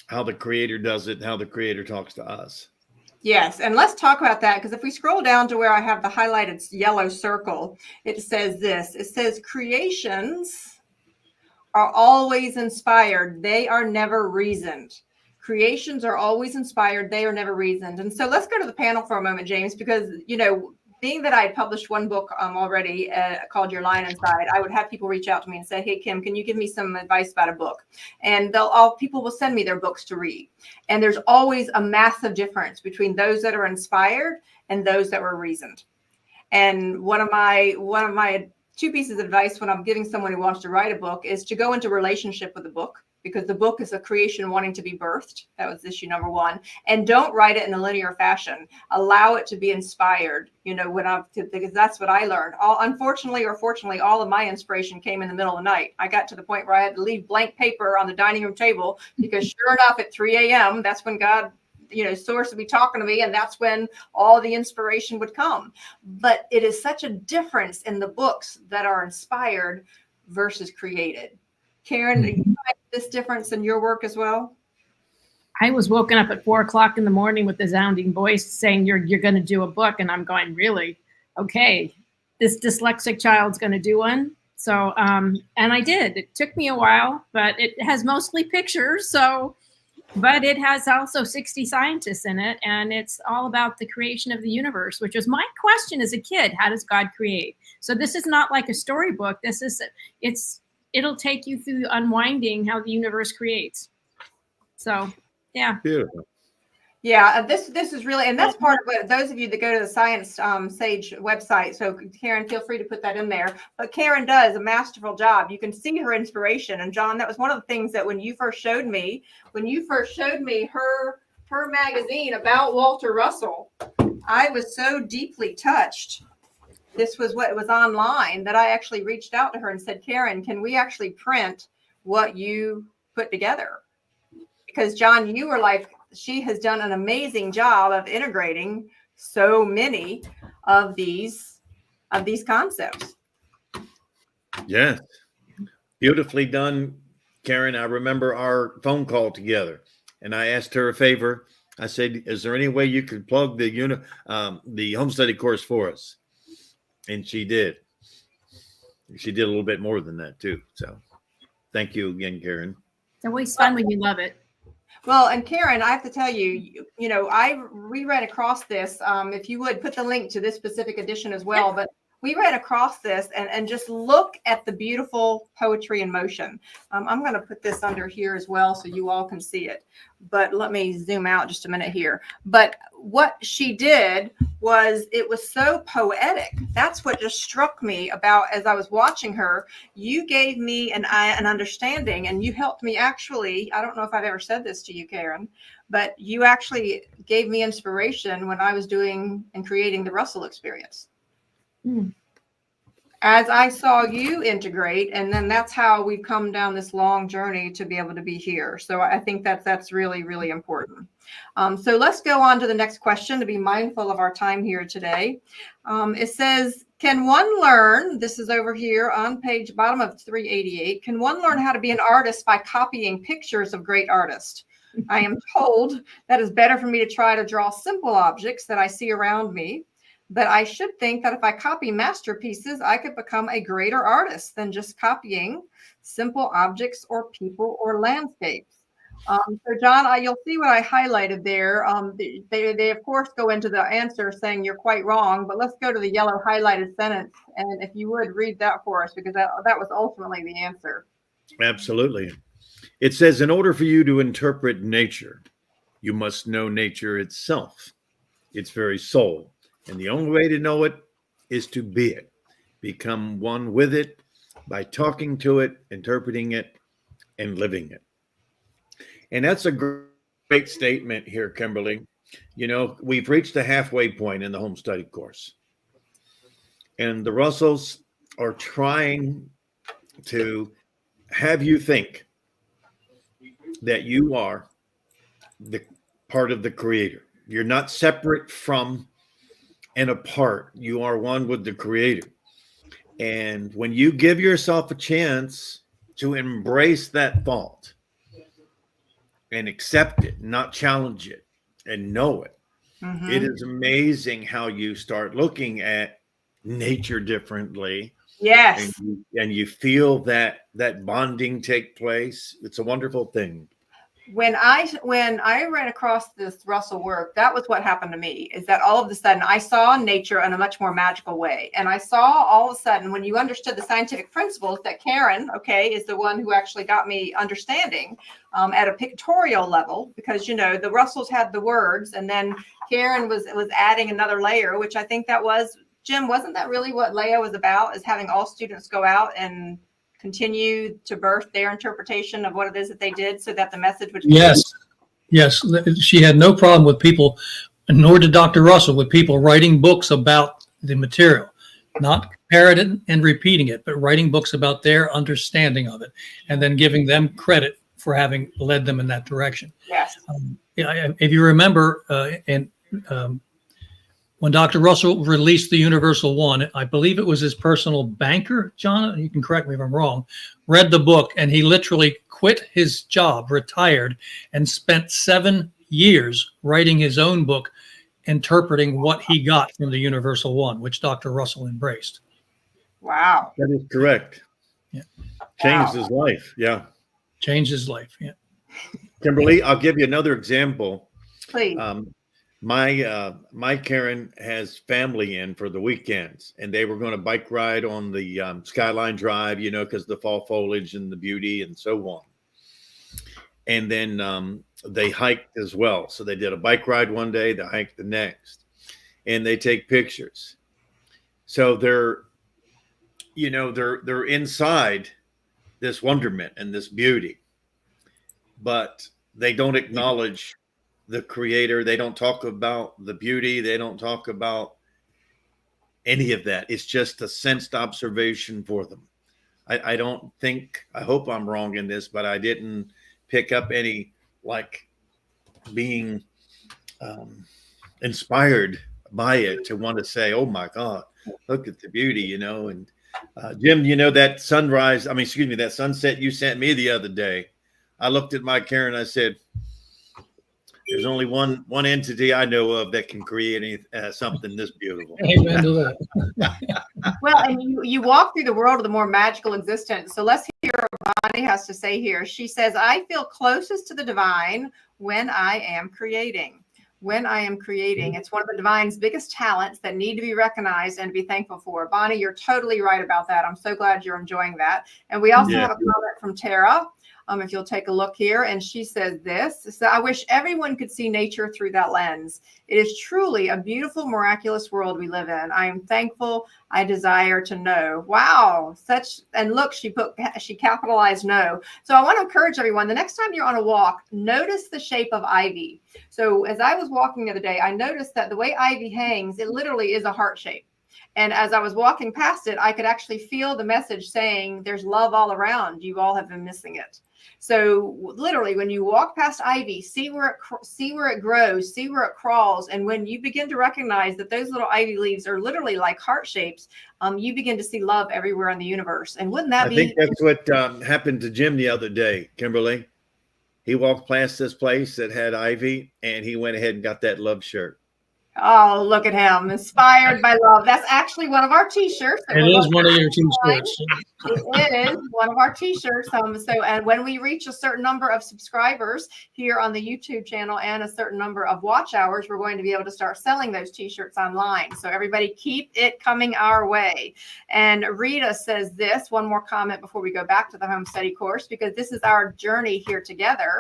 how the creator does it, how the creator talks to us. Yes, and let's talk about that, because if we scroll down to where I have the highlighted yellow circle, it says this. It says creations are always inspired. They are never reasoned. Creations are always inspired. They are never reasoned. And so let's go to the panel for a moment, James, because, being that I had published one book already called Your Lion Inside, I would have people reach out to me and say, hey, Kim, can you give me some advice about a book? And people will send me their books to read. And there's always a massive difference between those that are inspired and those that were reasoned. And one of my 2 pieces of advice when I'm giving someone who wants to write a book is to go into relationship with the book, because the book is a creation wanting to be birthed. That was issue number 1. And don't write it in a linear fashion. Allow it to be inspired, because that's what I learned. Unfortunately or fortunately, all of my inspiration came in the middle of the night. I got to the point where I had to leave blank paper on the dining room table, because sure enough, at 3 a.m., that's when God, source would be talking to me, and that's when all the inspiration would come. But it is such a difference in the books that are inspired versus created. Karen, do you find this difference in your work as well? I was woken up at 4:00 in the morning with the sounding voice saying, you're going to do a book. And I'm going, really? Okay. This dyslexic child's going to do one. So, and I did. It took me a while, but it has mostly pictures. But it has also 60 scientists in it. And it's all about the creation of the universe, which was my question as a kid. How does God create? So this is not like a storybook. It'll take you through unwinding how the universe creates. So, yeah. Beautiful. Yeah, this is really, and that's part of what those of you that go to the Science Sage website. So Karen, feel free to put that in there. But Karen does a masterful job. You can see her inspiration. And John, that was one of the things that when you first showed me her magazine about Walter Russell, I was so deeply touched. This was what was online that I actually reached out to her and said, Karen, can we actually print what you put together? Because John, you were like, she has done an amazing job of integrating so many of these concepts. Yes. Beautifully done, Karen. I remember our phone call together, and I asked her a favor. I said, is there any way you could plug the home study course for us? And she did. She did a little bit more than that too. So thank you again, Karen. It's always fun when you love it. Well, and Karen, I have to tell you, I reread across this. If you would put the link to this specific edition as well, but we read across this and just look at the beautiful poetry in motion. I'm going to put this under here as well so you all can see it. But let me zoom out just a minute here. But what she did was, it was so poetic. That's what just struck me about as I was watching her. You gave me an understanding, and you helped me actually. I don't know if I've ever said this to you, Karen, but you actually gave me inspiration when I was doing and creating the Russell experience. as I saw you integrate, and then that's how we've come down this long journey to be able to be here. So I think that's really, really important. So let's go on to the next question to be mindful of our time here today. It says, can one learn, this is over here on page bottom of 388, can one learn how to be an artist by copying pictures of great artists? I am told that it's better for me to try to draw simple objects that I see around me. But I should think that if I copy masterpieces, I could become a greater artist than just copying simple objects or people or landscapes. So John, you'll see what I highlighted there. They of course go into the answer saying you're quite wrong, but let's go to the yellow highlighted sentence. And if you would read that for us, because that was ultimately the answer. Absolutely. It says, in order for you to interpret nature, you must know nature itself, its very soul. And the only way to know it is to be it, become one with it by talking to it, interpreting it, and living it. And that's a great statement here, Kimberly. You know, we've reached the halfway point in the home study course. And the Russells are trying to have you think that you are the part of the Creator. You're not separate from and apart. You are one with the Creator. And when you give yourself a chance to embrace that thought and accept it, not challenge it, and know it, it is amazing how you start looking at nature differently. Yes. And you feel that bonding take place. It's a wonderful thing. When I ran across this Russell work, that was what happened to me, is that all of a sudden I saw nature in a much more magical way. And I saw all of a sudden, when you understood the scientific principles, that Karen, is the one who actually got me understanding at a pictorial level, because, you know, the Russells had the words, and then Karen was adding another layer, which I think that was, Jim, wasn't that really what Leah was about, is having all students go out and continue to birth their interpretation of what it is that they did, so that the message would. Yes. She had no problem with people, nor did Dr. Russell, with people writing books about the material, not parroting and repeating it, but writing books about their understanding of it, and then giving them credit for having led them in that direction. Yes. If you remember, when Dr. Russell released the Universal One, I believe it was his personal banker, John, you can correct me if I'm wrong, read the book, and he literally quit his job, retired, and spent 7 years writing his own book, interpreting what he got from the Universal One, which Dr. Russell embraced. Wow. That is correct. Yeah. Changed his life. Yeah. Changed his life. Yeah. Kimberly, I'll give you another example. Please. My Karen has family in for the weekends, and they were going to bike ride on the Skyline Drive, you know, because the fall foliage and the beauty and so on. And then they hiked as well. So they did a bike ride one day, they hiked the next, and they take pictures. So they're inside this wonderment and this beauty, but they don't acknowledge the Creator. They don't talk about the beauty. They don't talk about any of that. It's just a sensed observation for them. I don't think, I hope I'm wrong in this, but I didn't pick up any like being inspired by it to want to say, oh my God, look at the beauty, you know. And Jim, you know, that sunset you sent me the other day, I looked at my Karen, I said, there's only one entity I know of that can create something this beautiful. Amen to that. Well, and you walk through the world of the more magical existence. So let's hear what Bonnie has to say here. She says, I feel closest to the divine when I am creating. When I am creating, it's one of the divine's biggest talents that need to be recognized and to be thankful for. Bonnie, you're totally right about that. I'm so glad you're enjoying that. And we also have a comment from Tara. If you'll take a look here, and she says this. So I wish everyone could see nature through that lens. It is truly a beautiful, miraculous world we live in. I am thankful. I desire to know. Wow. And look, she capitalized know. So I want to encourage everyone, the next time you're on a walk, notice the shape of ivy. So as I was walking the other day, I noticed that the way ivy hangs, it literally is a heart shape. And as I was walking past it, I could actually feel the message saying, there's love all around. You all have been missing it. So literally, when you walk past ivy, see where it grows, see where it crawls. And when you begin to recognize that those little ivy leaves are literally like heart shapes, you begin to see love everywhere in the universe. And wouldn't that I think that's what happened to Jim the other day, Kimberly. He walked past this place that had ivy, and he went ahead and got that love shirt. Oh, look at him, inspired by love. That's actually one of our T-shirts. It is one of your T-shirts. It is one of our T-shirts. And when we reach a certain number of subscribers here on the YouTube channel and a certain number of watch hours, we're going to be able to start selling those T-shirts online. So everybody keep it coming our way. And Rita says this, one more comment before we go back to the home study course, because this is our journey here together.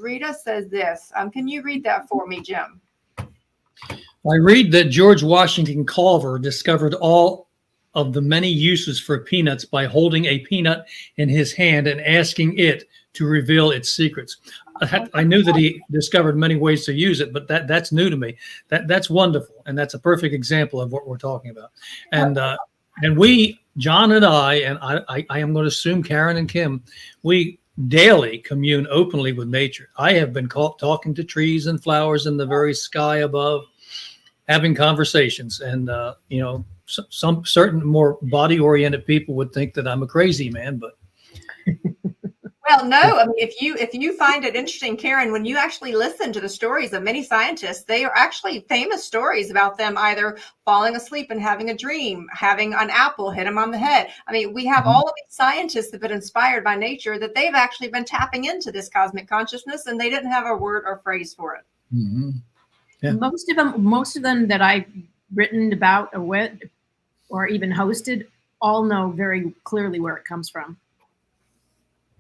Rita says this. Can you read that for me, Jim? I read that George Washington Carver discovered all of the many uses for peanuts by holding a peanut in his hand and asking it to reveal its secrets. I knew that he discovered many ways to use it, but that's new to me. That's wonderful, and that's a perfect example of what we're talking about. And we, John and I am going to assume Karen and Kim, we daily commune openly with nature. I have been talking to trees and flowers in the very sky above, having conversations, and some certain more body-oriented people would think that I'm a crazy man, but well, no. I mean, if you find it interesting, Karen, when you actually listen to the stories of many scientists, they are actually famous stories about them either falling asleep and having a dream, having an apple hit them on the head. I mean, we have all of these scientists that have been inspired by nature, that they've actually been tapping into this cosmic consciousness, and they didn't have a word or phrase for it. Mm-hmm. Yeah. Most of them that I've written about or with, or even hosted, all know very clearly where it comes from.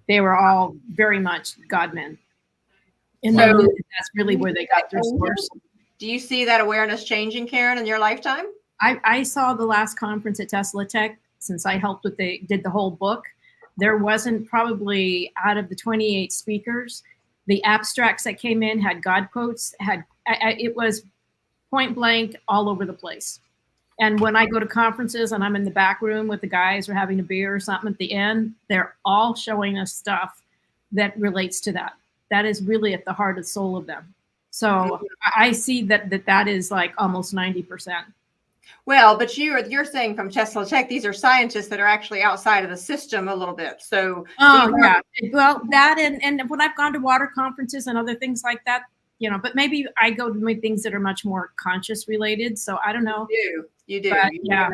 They were all very much God-men. And So- that's really where they got their source. Do you see that awareness changing, Karen, in your lifetime? I saw the last conference at Tesla Tech, since I helped did the whole book. There wasn't probably, out of the 28 speakers, the abstracts that came in had God quotes, it was point blank all over the place. And when I go to conferences and I'm in the back room with the guys or having a beer or something at the end, they're all showing us stuff that relates to that. That is really at the heart and soul of them. So I see that is like almost 90%. Well, but you're saying from Tesla Tech, these are scientists that are actually outside of the system a little bit. So yeah, well, that and when I've gone to water conferences and other things like that, but maybe I go to things that are much more conscious related. So I don't know. You do. But, yeah.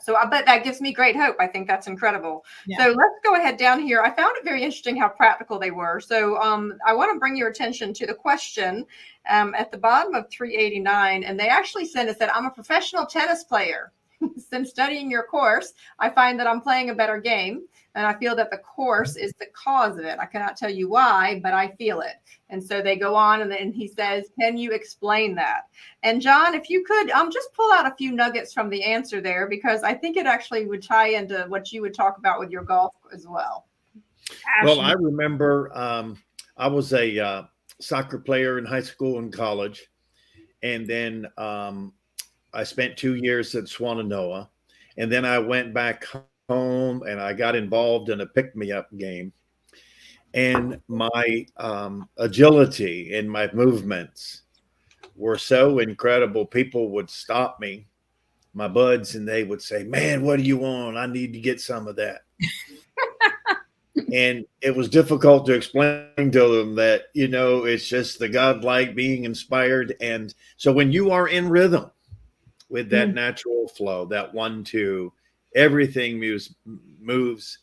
So I bet that gives me great hope. I think that's incredible. Yeah. So let's go ahead down here. I found it very interesting how practical they were. So I want to bring your attention to the question at the bottom of 389. And they actually said, I'm a professional tennis player. Since studying your course, I find that I'm playing a better game. And I feel that the course is the cause of it. I cannot tell you why, but I feel it. And so they go on, and then he says, can you explain that? And John, if you could just pull out a few nuggets from the answer there, because I think it actually would tie into what you would talk about with your golf as well. Well, I remember I was a soccer player in high school and college. And then I spent 2 years at Swannanoa. And then I went back home and I got involved in a pick-me-up game. And my agility and my movements were so incredible. People would stop me, my buds, and they would say, man, what do you want? I need to get some of that. And it was difficult to explain to them that, it's just the godlike being inspired. And so when you are in rhythm with that natural flow, that 1-2, everything moves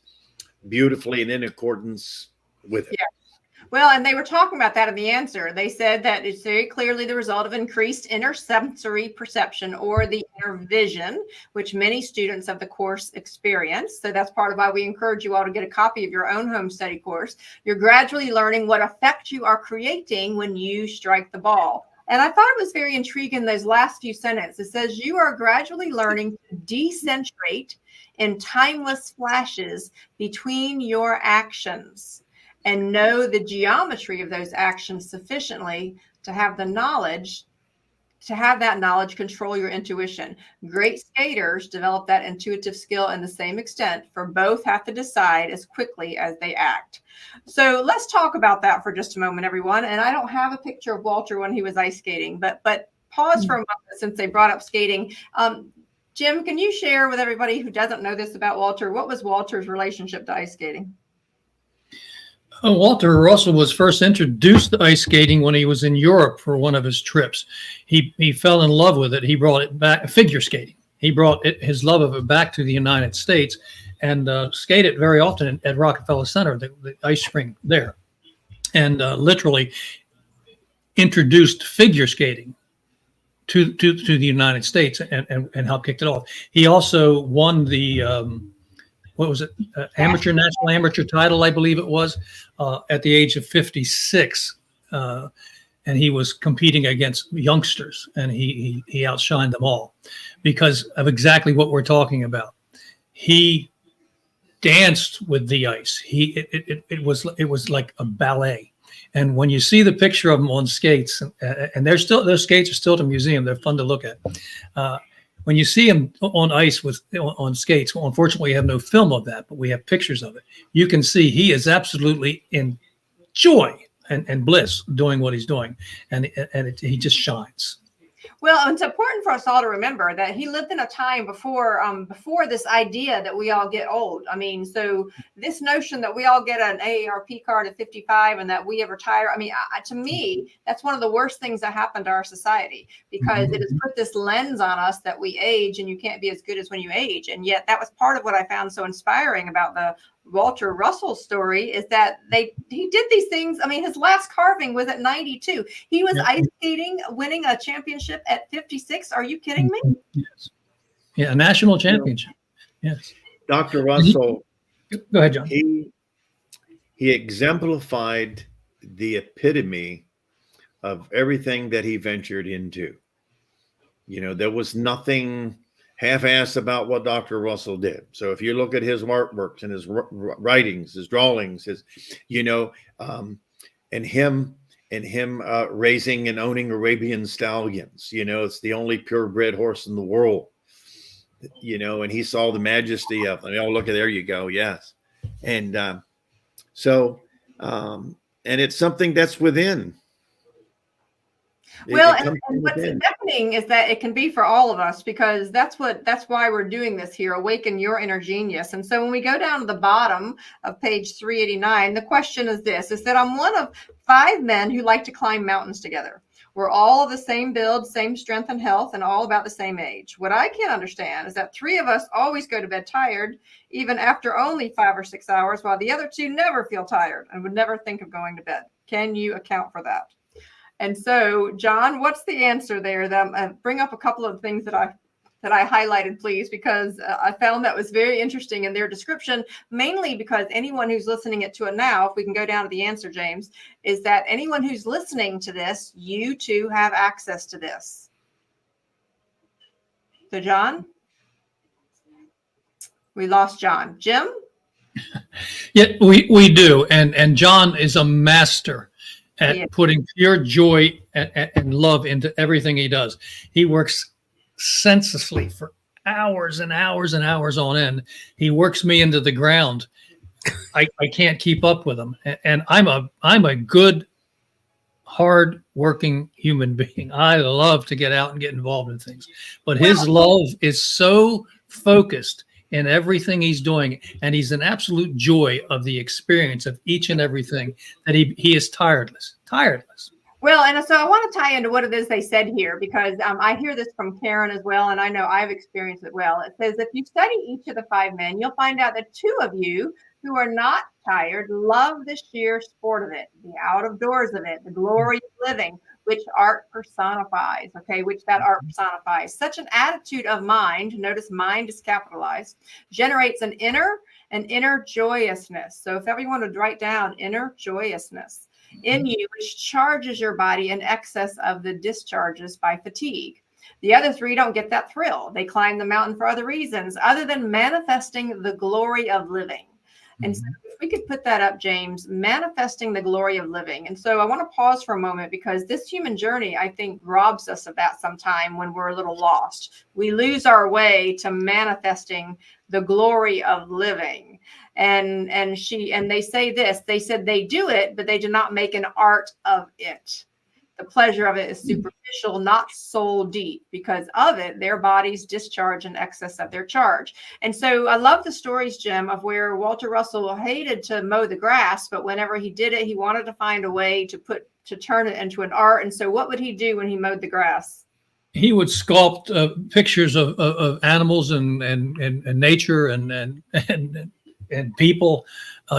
beautifully and in accordance with it. Yeah. Well, and they were talking about that in the answer. They said that it's very clearly the result of increased inner sensory perception, or the inner vision, which many students of the course experience. So that's part of why we encourage you all to get a copy of your own home study course. You're gradually learning what effect you are creating when you strike the ball. And I thought it was very intriguing, those last few sentences. It says, you are gradually learning to decentrate in timeless flashes between your actions and know the geometry of those actions sufficiently to have the knowledge to have that knowledge control your intuition. Great skaters develop that intuitive skill in the same extent, for both have to decide as quickly as they act. So let's talk about that for just a moment, everyone. And I don't have a picture of Walter when he was ice skating, but pause for a moment since they brought up skating. Jim, can you share with everybody who doesn't know this about Walter, what was Walter's relationship to ice skating? Walter Russell was first introduced to ice skating when he was in Europe for one of his trips. He fell in love with it. He brought it back, figure skating. He brought his love of it back to the United States and skated very often at Rockefeller Center, the ice rink there, and literally introduced figure skating to the United States and helped kick it off. He also won the what was it? National amateur title, I believe it was, at the age of 56. And he was competing against youngsters, and he outshined them all because of exactly what we're talking about. He danced with the ice. It was like a ballet. And when you see the picture of him on skates, and those skates are still at the museum, they're fun to look at. When you see him on ice on skates, well, unfortunately, we have no film of that, but we have pictures of it. You can see he is absolutely in joy and bliss doing what he's doing, and he just shines. Well, it's important for us all to remember that he lived in a time before this idea that we all get old. I mean, so this notion that we all get an AARP card at 55 and that we retire, I mean, to me, that's one of the worst things that happened to our society, because it has put this lens on us that we age and you can't be as good as when you age. And yet that was part of what I found so inspiring about the Walter Russell story, is that he did these things. I mean, his last carving was at 92. He was ice skating, winning a championship at 56. Are you kidding me? Yes. Yeah, a national championship. Yes. Dr. Russell, go ahead, John. He exemplified the epitome of everything that he ventured into. You know, there was nothing half-assed about what Dr. Russell did. So if you look at his artworks and his writings, his drawings, and him raising and owning Arabian stallions, it's the only purebred horse in the world, and he saw the majesty of them. Oh, look at, there you go. Yes. And and it's something that's within. Well, and what's deafening is that it can be for all of us, because that's why we're doing this here, awaken your inner genius. And so when we go down to the bottom of page 389, the question is this, is that I'm one of 5 men who like to climb mountains together. We're all of the same build, same strength and health, and all about the same age. What I can't understand is that 3 of us always go to bed tired, even after only 5 or 6 hours, while the other 2 never feel tired and would never think of going to bed. Can you account for that? And so, John, what's the answer there? Bring up a couple of things that I highlighted, please, because I found that was very interesting in their description, mainly because anyone who's listening to it now, if we can go down to the answer, James, is that anyone who's listening to this, you too have access to this. So, John? We lost John. Jim? Yeah, we do. And John is a master at putting pure joy and love into everything he does. He works senselessly for hours and hours and hours on end. He works me into the ground. I can't keep up with him. And I'm a good, hard working human being. I love to get out and get involved in things. But his love is so focused in everything he's doing, and he's an absolute joy of the experience of each and everything, that he is tireless. Well, and so I want to tie into what it is they said here, because I hear this from Karen as well, and I know I've experienced it well. It says, if you study each of the 5 men, you'll find out that 2 of you who are not tired love the sheer sport of it, the out of doors of it, the glory of living, which art personifies, which that art personifies. Such an attitude of mind, notice mind is capitalized, generates an inner joyousness. So if everyone would write down inner joyousness in you, which charges your body in excess of the discharges by fatigue. The other 3 don't get that thrill. They climb the mountain for other reasons other than manifesting the glory of living. And so if we could put that up, James, manifesting the glory of living. And so I want to pause for a moment because this human journey, I think, robs us of that sometime when we're a little lost. We lose our way to manifesting the glory of living. And they say this, they said they do it, but they do not make an art of it. The pleasure of it is superficial, not soul deep. Because of it, their bodies discharge in excess of their charge. And so I love the stories, Jim, of where Walter Russell hated to mow the grass, but whenever he did it, he wanted to find a way to turn it into an art. And so what would he do when he mowed the grass? He would sculpt pictures of animals and nature and people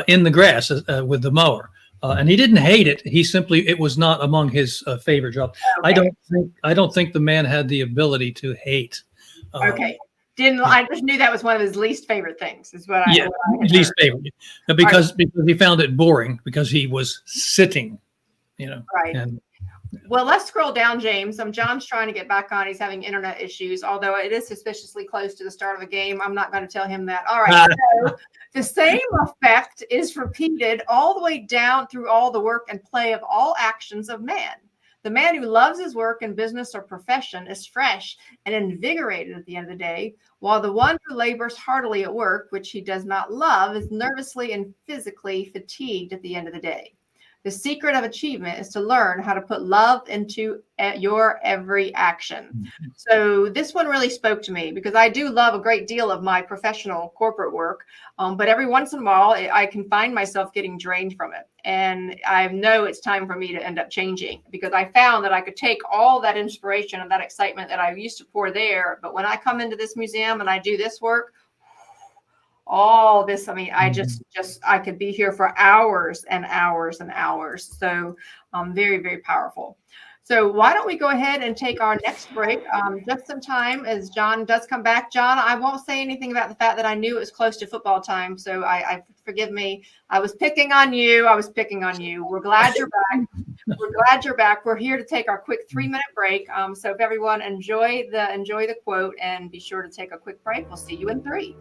in the grass with the mower. And he didn't hate it. It was not among his favorite jobs. Okay. I don't think the man had the ability to hate. Okay. I just knew that was one of his least favorite things, is what I Yeah, least favorite. Because he found it boring because he was sitting, Right. And well, let's scroll down, James. John's trying to get back on. He's having internet issues, although it is suspiciously close to the start of a game. I'm not going to tell him that. All right. So the same effect is repeated all the way down through all the work and play of all actions of man. The man who loves his work in business or profession is fresh and invigorated at the end of the day, while the one who labors heartily at work, which he does not love, is nervously and physically fatigued at the end of the day. The secret of achievement is to learn how to put love into your every action. So this one really spoke to me because I do love a great deal of my professional corporate work. But every once in a while, I can find myself getting drained from it. And I know it's time for me to end up changing because I found that I could take all that inspiration and that excitement that I used to pour there. But when I come into this museum and I do this work, all this, I mean, I could be here for hours and hours and hours. So very, very powerful. So why don't we go ahead and take our next break just in time as John does come back. John, I won't say anything about the fact that I knew it was close to football time. So I forgive me. I was picking on you. We're glad you're back. We're here to take our quick 3-minute break. So if everyone enjoy the quote and be sure to take a quick break. We'll see you in 3.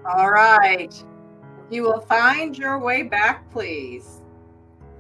All right. You will find your way back, please.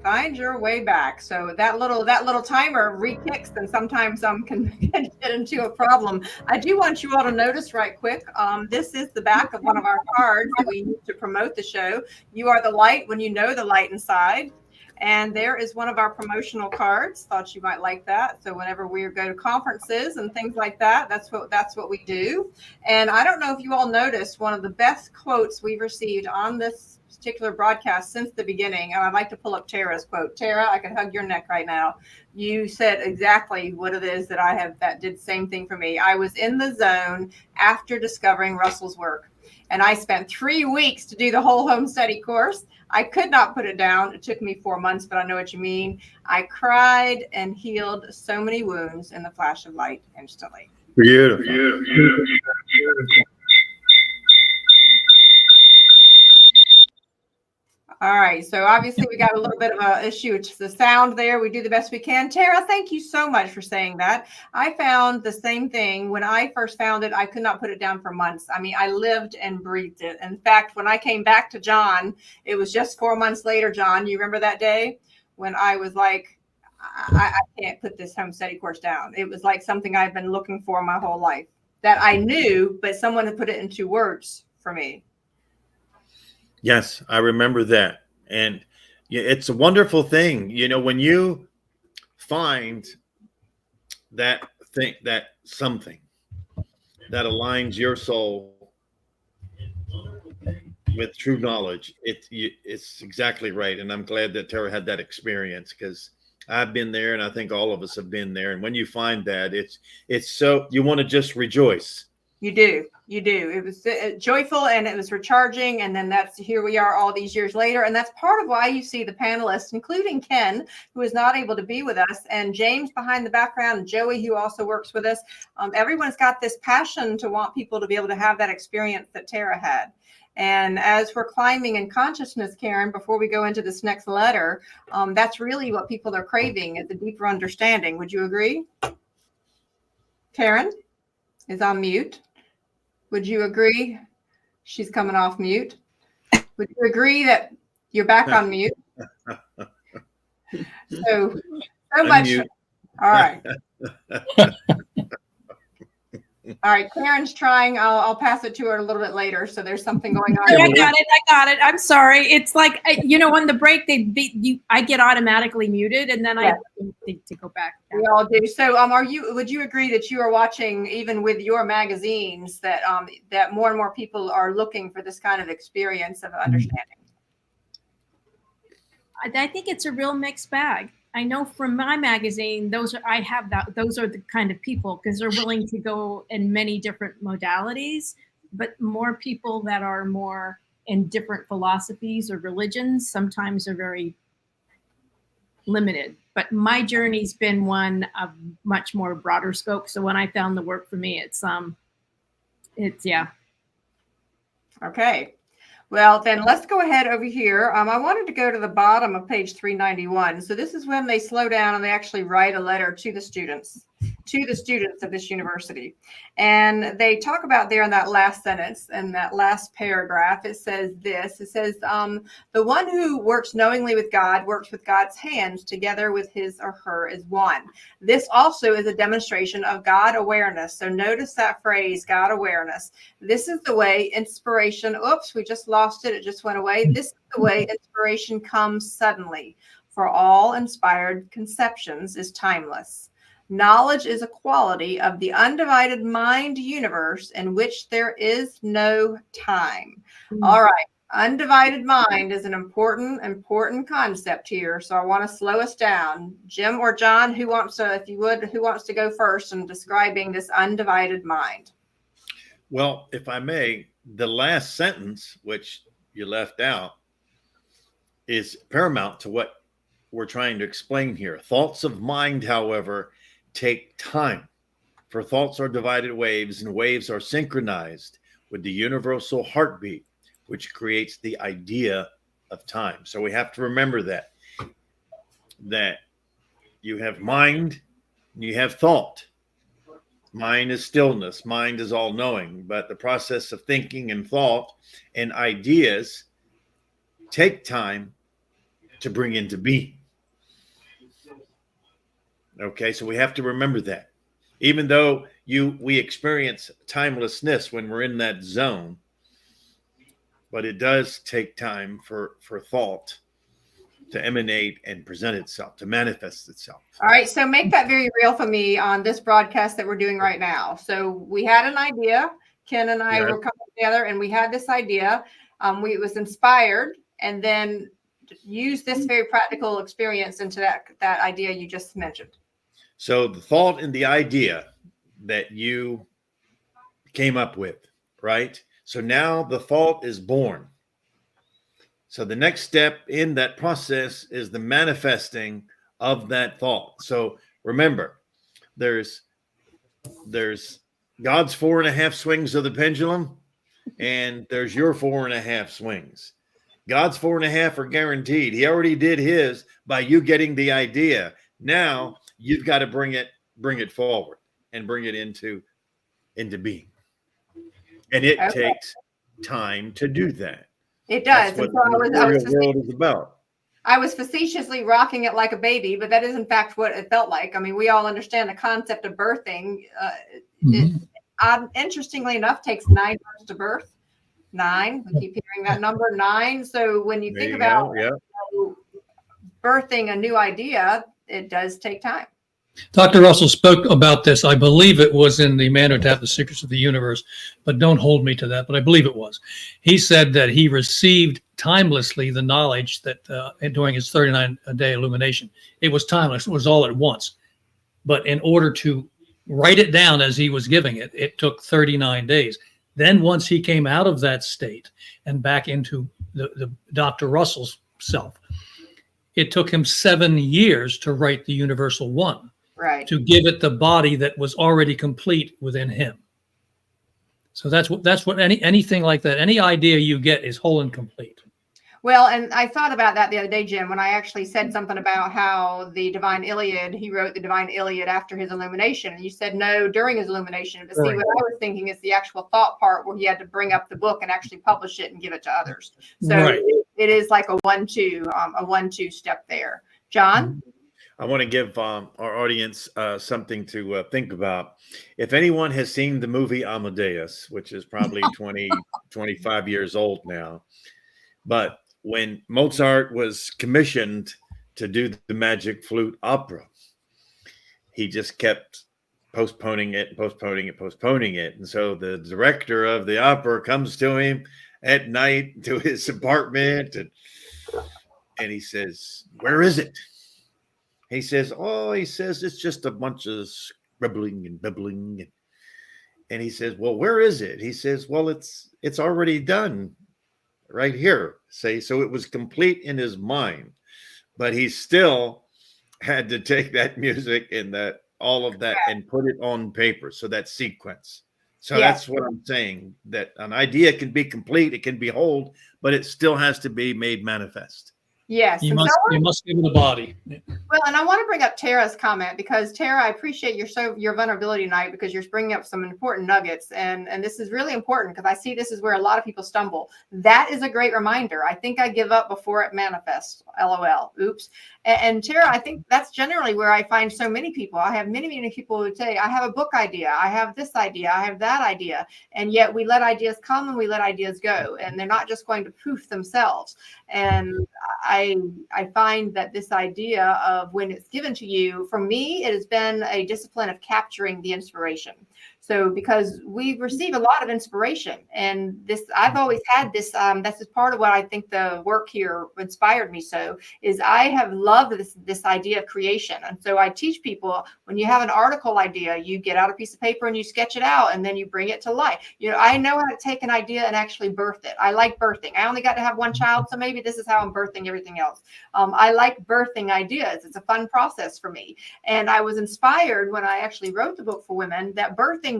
Find your way back. So that little timer re-kicks, and sometimes can get into a problem. I do want you all to notice right quick. This is the back of one of our cards that we use to promote the show. You are the light when you know the light inside. And there is one of our promotional cards. Thought you might like that. So whenever we go to conferences and things like that, that's what we do. And I don't know if you all noticed, one of the best quotes we've received on this particular broadcast since the beginning. And I'd like to pull up Tara's quote. Tara, I can hug your neck right now. You said exactly what it is that did the same thing for me. I was in the zone after discovering Russell's work. And I spent 3 weeks to do the whole home study course. I could not put it down. It took me 4 months, but I know what you mean. I cried and healed so many wounds in the flash of light instantly. Beautiful. All right. So obviously we got a little bit of an issue with the sound there. We do the best we can. Tara, thank you so much for saying that. I found the same thing when I first found it. I could not put it down for months. I mean, I lived and breathed it. In fact, when I came back to John, it was just 4 months later, John, you remember that day when I was like, I can't put this home study course down. It was like something I've been looking for my whole life that I knew, but someone had put it into words for me. Yes, I remember that. And it's a wonderful thing. You know, when you find that thing, that something that aligns your soul with true knowledge, it's exactly right. And I'm glad that Tara had that experience, because I've been there, and I think all of us have been there. And when you find that, it's so, you want to just rejoice. You do. It was joyful, and it was recharging. And then here we are all these years later. And that's part of why you see the panelists, including Ken, who is not able to be with us, and James behind the background, and Joey, who also works with us. Everyone's got this passion to want people to be able to have that experience that Tara had. And as we're climbing in consciousness, Karen, before we go into this next letter, that's really what people are craving, is a deeper understanding. Would you agree? Karen is on mute. Would you agree? She's coming off mute. Would you agree that you're back on mute? So much. All right. All right. Karen's trying. I'll pass it to her a little bit later. So there's something going on. I got it. I'm sorry. It's like, on the break, I get automatically muted, and then I think to go back. We all do. So, would you agree that you are watching, even with your magazines, that that more and more people are looking for this kind of experience of understanding? I think it's a real mixed bag. I know from my magazine, those are the kind of people, because they're willing to go in many different modalities, but more people that are more in different philosophies or religions sometimes are very limited. But my journey's been one of much more broader scope. So when I found the work for me, it's yeah. Okay. Well, then let's go ahead over here. I wanted to go to the bottom of page 391. So this is when they slow down and they actually write a letter to the students of this university. And they talk about there in that last sentence and that last paragraph, it says this. It says, the one who works knowingly with God works with God's hands together with his or her as one. This also is a demonstration of God awareness. So notice that phrase, God awareness. This is the way inspiration, oops, we just lost it. It just went away. This is the way inspiration comes suddenly. For all inspired conceptions is timeless. Knowledge is a quality of the undivided mind universe in which there is no time. All right. Undivided mind is an important concept here. So I want to slow us down. Jim or John, who wants to go first in describing this undivided mind? Well, if I may, the last sentence, which you left out, is paramount to what we're trying to explain here. Thoughts of mind, however, take time, for thoughts are divided waves, and waves are synchronized with the universal heartbeat, which creates the idea of time. So we have to remember that you have mind and you have thought. Mind is stillness. Mind is all knowing. But the process of thinking and thought and ideas take time to bring into being. Okay, so we have to remember that. Even though we experience timelessness when we're in that zone, but it does take time for thought to emanate and present itself, to manifest itself. All right, so make that very real for me on this broadcast that we're doing right now. So we had an idea. Ken and I were coming together, and we had this idea. It was inspired, and then use this very practical experience into that idea you just mentioned. So the thought and the idea that you came up with, right? So now the thought is born. So the next step in that process is the manifesting of that thought. So remember, there's God's 4.5 swings of the pendulum, and there's your 4.5 swings. God's 4.5 are guaranteed. He already did his by you getting the idea. Now you've got to bring it forward and bring it into being. And it takes time to do that. It does. That's what the world is about. I was facetiously rocking it like a baby, but that is in fact what it felt like. I mean, we all understand the concept of birthing. Interestingly enough, takes 9 months to birth. 9. We keep hearing that number 9. So when you think about birthing a new idea, it does take time. Dr. Russell spoke about this. I believe it was in The Man Who Tapped the Secrets of the Universe, but don't hold me to that, but I believe it was. He said that he received timelessly the knowledge that during his 39-day illumination, it was timeless. It was all at once. But in order to write it down as he was giving it, it took 39 days. Then once he came out of that state and back into the Dr. Russell's self, it took him 7 years to write the Universal One. Right. To give it the body that was already complete within him. So that's what anything like that, any idea you get is whole and complete. Well, and I thought about that the other day, Jim, when I actually said something about how the Divine Iliad, he wrote the Divine Iliad after his illumination. And you said no during his illumination. But see, what I was thinking is the actual thought part where he had to bring up the book and actually publish it and give it to others. So it is like a 1-2 step there. John? I want to give our audience something to think about. If anyone has seen the movie Amadeus, which is probably 20, 25 years old now, but when Mozart was commissioned to do the Magic Flute opera, he just kept postponing it. And so the director of the opera comes to him at night to his apartment and he says, "Where is it?" He says, it's just a bunch of scribbling and bibbling. And he says, well, where is it? He says, well, it's already done right here. So it was complete in his mind, but he still had to take that music and all of that and put it on paper. So that sequence. So that's what I'm saying, that an idea can be complete, it can be whole, but it still has to be made manifest. Yes. You must give the body. Well, and I want to bring up Tara's comment because Tara, I appreciate your vulnerability tonight because you're bringing up some important nuggets. And this is really important because I see this is where a lot of people stumble. That is a great reminder. I think I give up before it manifests. LOL. Oops. And Tara, I think that's generally where I find so many people. I have many, many people who say, I have a book idea. I have this idea. I have that idea. And yet we let ideas come and we let ideas go. And they're not just going to poof themselves. And I find that this idea of when it's given to you, for me, it has been a discipline of capturing the inspiration. So because we receive a lot of inspiration and I've always had this, that's just part of what I think the work here inspired me. So is I have loved this idea of creation. And so I teach people when you have an article idea, you get out a piece of paper and you sketch it out and then you bring it to life. I know how to take an idea and actually birth it. I like birthing. I only got to have one child. So maybe this is how I'm birthing everything else. I like birthing ideas. It's a fun process for me. And I was inspired when I actually wrote the book for women that birthing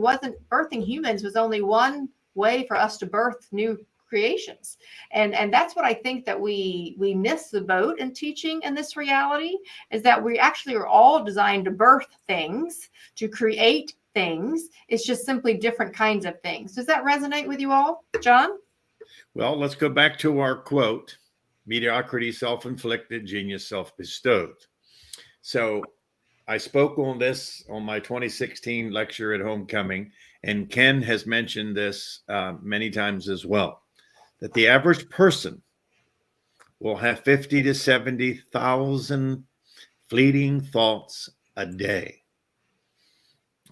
humans was only one way for us to birth new creations. And that's what I think that we miss the boat in teaching in this reality is that we actually are all designed to birth things, to create things. It's just simply different kinds of things. Does that resonate with you all, John? Well, let's go back to our quote: mediocrity self-inflicted, genius self-bestowed. So I spoke on this on my 2016 lecture at Homecoming, and Ken has mentioned this many times as well, that the average person will have 50 to 70,000 fleeting thoughts a day.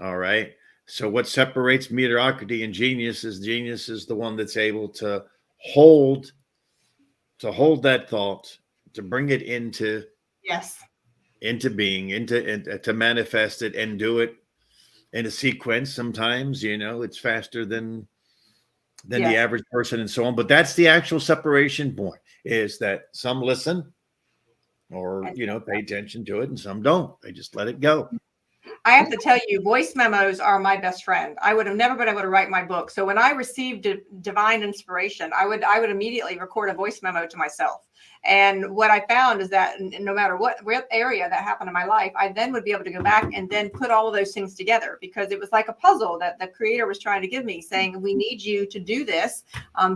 All right. So what separates mediocrity and genius is the one that's able to hold that thought, to bring it into Yes. being, to manifest it, and do it in a sequence. Sometimes, it's faster than the average person, and so on. But that's the actual separation point, is that some listen or, pay attention to it, and some don't. They just let it go. I have to tell you, voice memos are my best friend. I would have never been able to write my book. So when I received divine inspiration, I would immediately record a voice memo to myself. And what I found is that no matter what area that happened in my life, I then would be able to go back and then put all of those things together, because it was like a puzzle that the creator was trying to give me, saying, we need you to do this.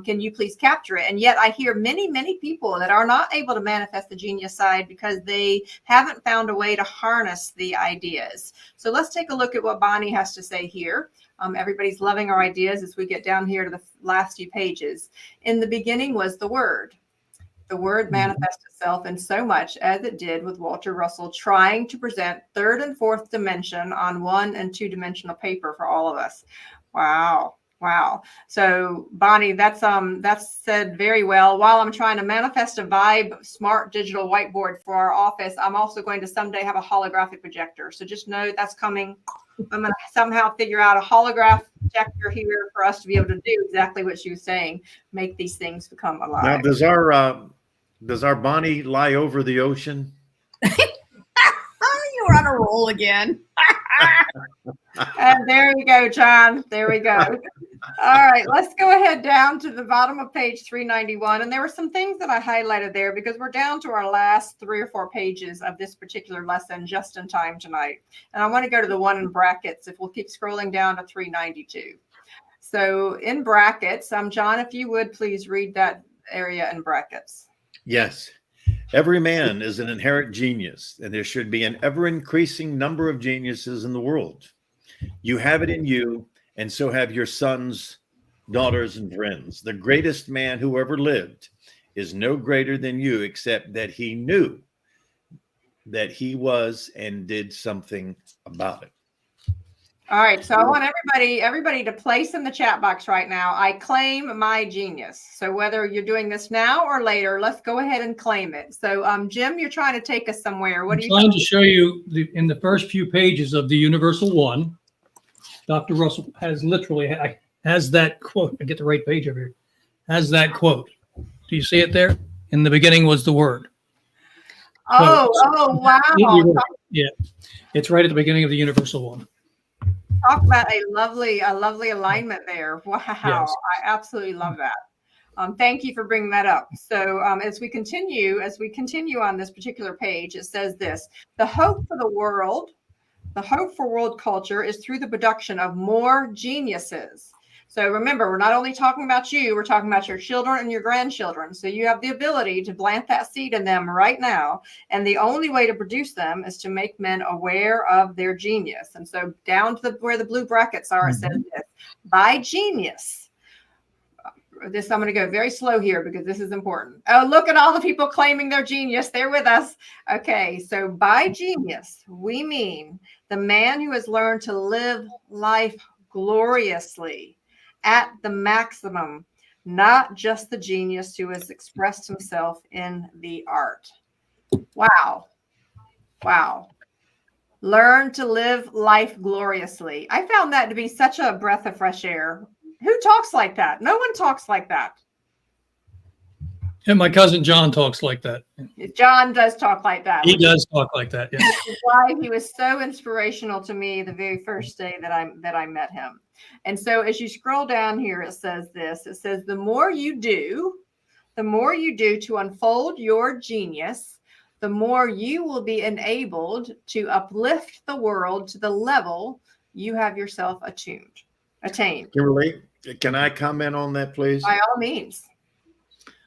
Can you please capture it? And yet I hear many, many people that are not able to manifest the genius side because they haven't found a way to harness the ideas. So let's take a look at what Bonnie has to say here. Everybody's loving our ideas as we get down here to the last few pages. In the beginning was the Word. The Word manifests itself in so much as it did with Walter Russell, trying to present third and fourth dimension on 1- and 2-dimensional paper for all of us. Wow. Wow. So Bonnie, that's said very well. While I'm trying to manifest a Vibe smart digital whiteboard for our office, I'm also going to someday have a holographic projector. So just know that's coming. I'm going to somehow figure out a holographic projector here for us to be able to do exactly what she was saying, make these things become alive. Now, does our Bonnie lie over the ocean? You're on a roll again. And there you go, John. There we go. All right, let's go ahead down to the bottom of page 391. And there were some things that I highlighted there because we're down to our last 3 or 4 pages of this particular lesson just in time tonight. And I want to go to the one in brackets, if we'll keep scrolling down to 392. So in brackets, John, if you would please read that area in brackets. Yes. Every man is an inherent genius, and there should be an ever-increasing number of geniuses in the world. You have it in you, and so have your sons, daughters, and friends. The greatest man who ever lived is no greater than you, except that he knew that he was and did something about it. All right, so I want everybody to place in the chat box right now, I claim my genius. So whether you're doing this now or later, let's go ahead and claim it. So Jim, you're trying to take us somewhere. What are you trying to show you in the first few pages of the Universal One, Dr. Russell has that quote. I get the right page over here. Has that quote. Do you see it there? In the beginning was the Word. Oh, wow. Yeah, it's right at the beginning of the Universal One. Talk about a lovely alignment there. Wow. Yes. I absolutely love that. Thank you for bringing that up. So as we continue on this particular page, it says this: the hope for world culture is through the production of more geniuses. So remember, we're not only talking about you, we're talking about your children and your grandchildren. So you have the ability to plant that seed in them right now. And the only way to produce them is to make men aware of their genius. And so down to where the blue brackets are, it says this: by genius. I'm going to go very slow here because this is important. Oh, look at all the people claiming their genius. They're with us. Okay, so by genius, we mean the man who has learned to live life gloriously at the maximum, not just the genius who has expressed himself in the art. Wow. Wow. Learn to live life gloriously. I found that to be such a breath of fresh air. Who talks like that? No one talks like that. And my cousin John talks like that. John does talk like that. He does talk like that. Yeah. Which is why he was so inspirational to me the very first day that I met him. And so as you scroll down here, it says this. It says, the more you do to unfold your genius, the more you will be enabled to uplift the world to the level you have yourself attained. Kimberly, can I comment on that, please? By all means.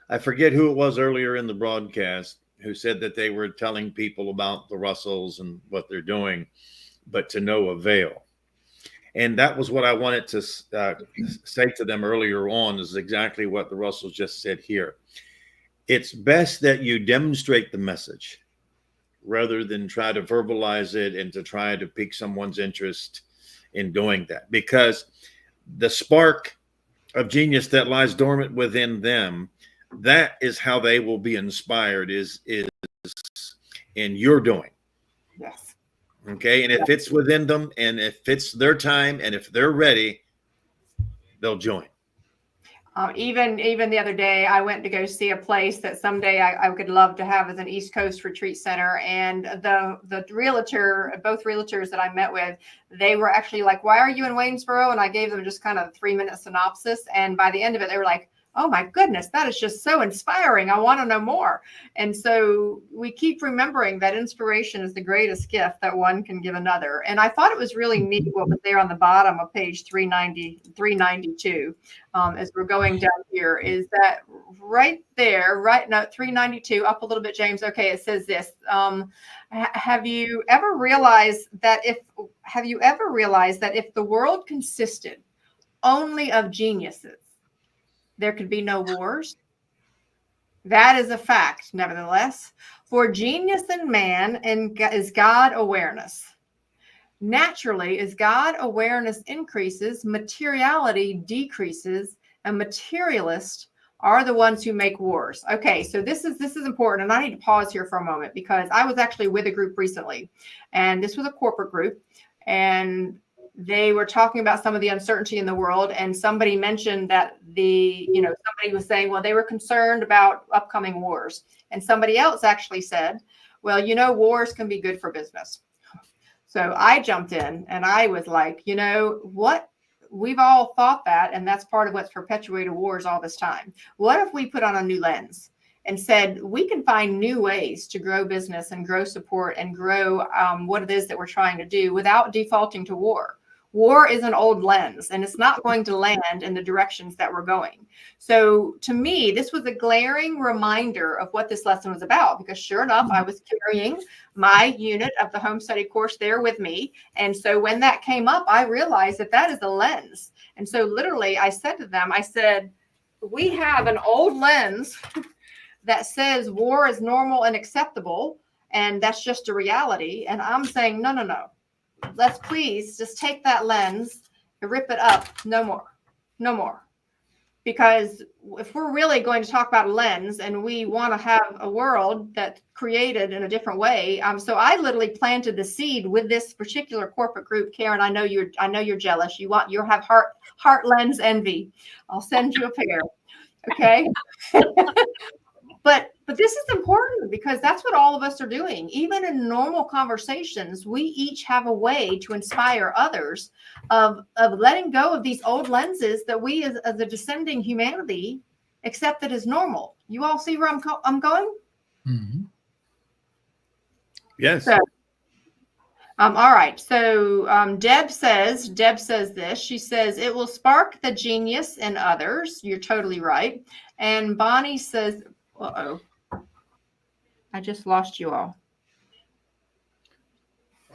I forget who it was earlier in the broadcast who said that they were telling people about the Russells and what they're doing, but to no avail. And that was what I wanted to say to them earlier on, is exactly what the Russells just said here. It's best that you demonstrate the message rather than try to verbalize it and to try to pique someone's interest in doing that, because the spark of genius that lies dormant within them, that is how they will be inspired, is in your doing. Yes. Okay. And if it's within them and if it's their time and if they're ready, they'll join. Even the other day, I went to go see a place that someday I would love to have as an East Coast retreat center. And the realtor, both realtors that I met with, they were actually like, "Why are you in Waynesboro?" And I gave them just kind of a 3-minute synopsis. And by the end of it, they were like, "Oh my goodness, that is just so inspiring. I want to know more." And so we keep remembering that inspiration is the greatest gift that one can give another. And I thought it was really neat what was there on the bottom of page 392, as we're going down here, is that right there, right now, 392, up a little bit, James. Okay, it says this. Have you ever realized that if the world consisted only of geniuses, there could be no wars? That is a fact, nevertheless. For genius in man is God awareness. Naturally, as God awareness increases, materiality decreases, and materialists are the ones who make wars. Okay, so this is important, and I need to pause here for a moment, because I was actually with a group recently, and this was a corporate group, and they were talking about some of the uncertainty in the world, and somebody mentioned that somebody was saying, well, they were concerned about upcoming wars. And somebody else actually said, well, wars can be good for business. So I jumped in and I was like, what? We've all thought that, and that's part of what's perpetuated wars all this time. What if we put on a new lens and said, we can find new ways to grow business and grow support and grow what it is that we're trying to do without defaulting to war? War is an old lens, and it's not going to land in the directions that we're going. So to me, this was a glaring reminder of what this lesson was about, because sure enough, I was carrying my unit of the home study course there with me. And so when that came up, I realized that is a lens. And so literally I said to them, I said, we have an old lens that says war is normal and acceptable, and that's just a reality. And I'm saying, no. Let's please just take that lens and rip it up. No more. Because if we're really going to talk about a lens and we want to have a world that's created in a different way, so I literally planted the seed with this particular corporate group. Karen, I know you're jealous. You'll have heart lens envy. I'll send you a pair. Okay. But this is important, because that's what all of us are doing. Even in normal conversations, we each have a way to inspire others of letting go of these old lenses that we as a descending humanity accepted as normal. You all see where I'm going? Mm-hmm. Yes. So, all right. So Deb says this. She says, it will spark the genius in others. You're totally right. And Bonnie says, uh-oh, I just lost you all.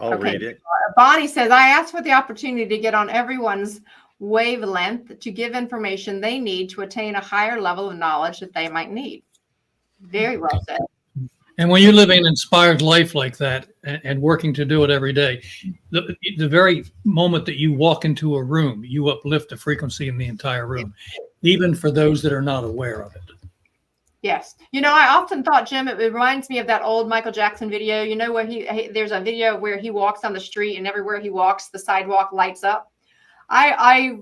I'll read it. Bonnie says, I asked for the opportunity to get on everyone's wavelength to give information they need to attain a higher level of knowledge that they might need. Very well said. And when you're living an inspired life like that and working to do it every day, the very moment that you walk into a room, you uplift the frequency in the entire room, even for those that are not aware of it. Yes. I often thought, Jim, it reminds me of that old Michael Jackson video, where there's a video where he walks on the street and everywhere he walks, the sidewalk lights up. I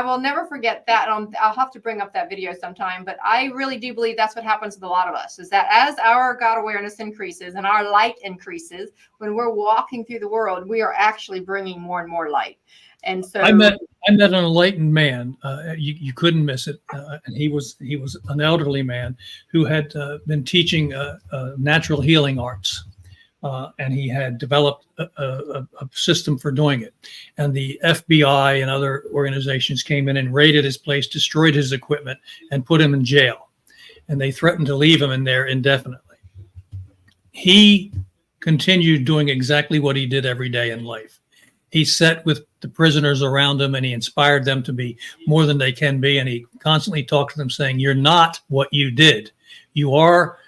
will never forget that. I'll have to bring up that video sometime, but I really do believe that's what happens with a lot of us, is that as our God awareness increases and our light increases, when we're walking through the world, we are actually bringing more and more light. And so I met an enlightened man. You couldn't miss it. And he was an elderly man who had been teaching natural healing arts and he had developed a system for doing it. And the FBI and other organizations came in and raided his place, destroyed his equipment, and put him in jail. And they threatened to leave him in there indefinitely. He continued doing exactly what he did every day in life. He sat with the prisoners around him and he inspired them to be more than they can be. And he constantly talked to them saying, "You're not what you did. You are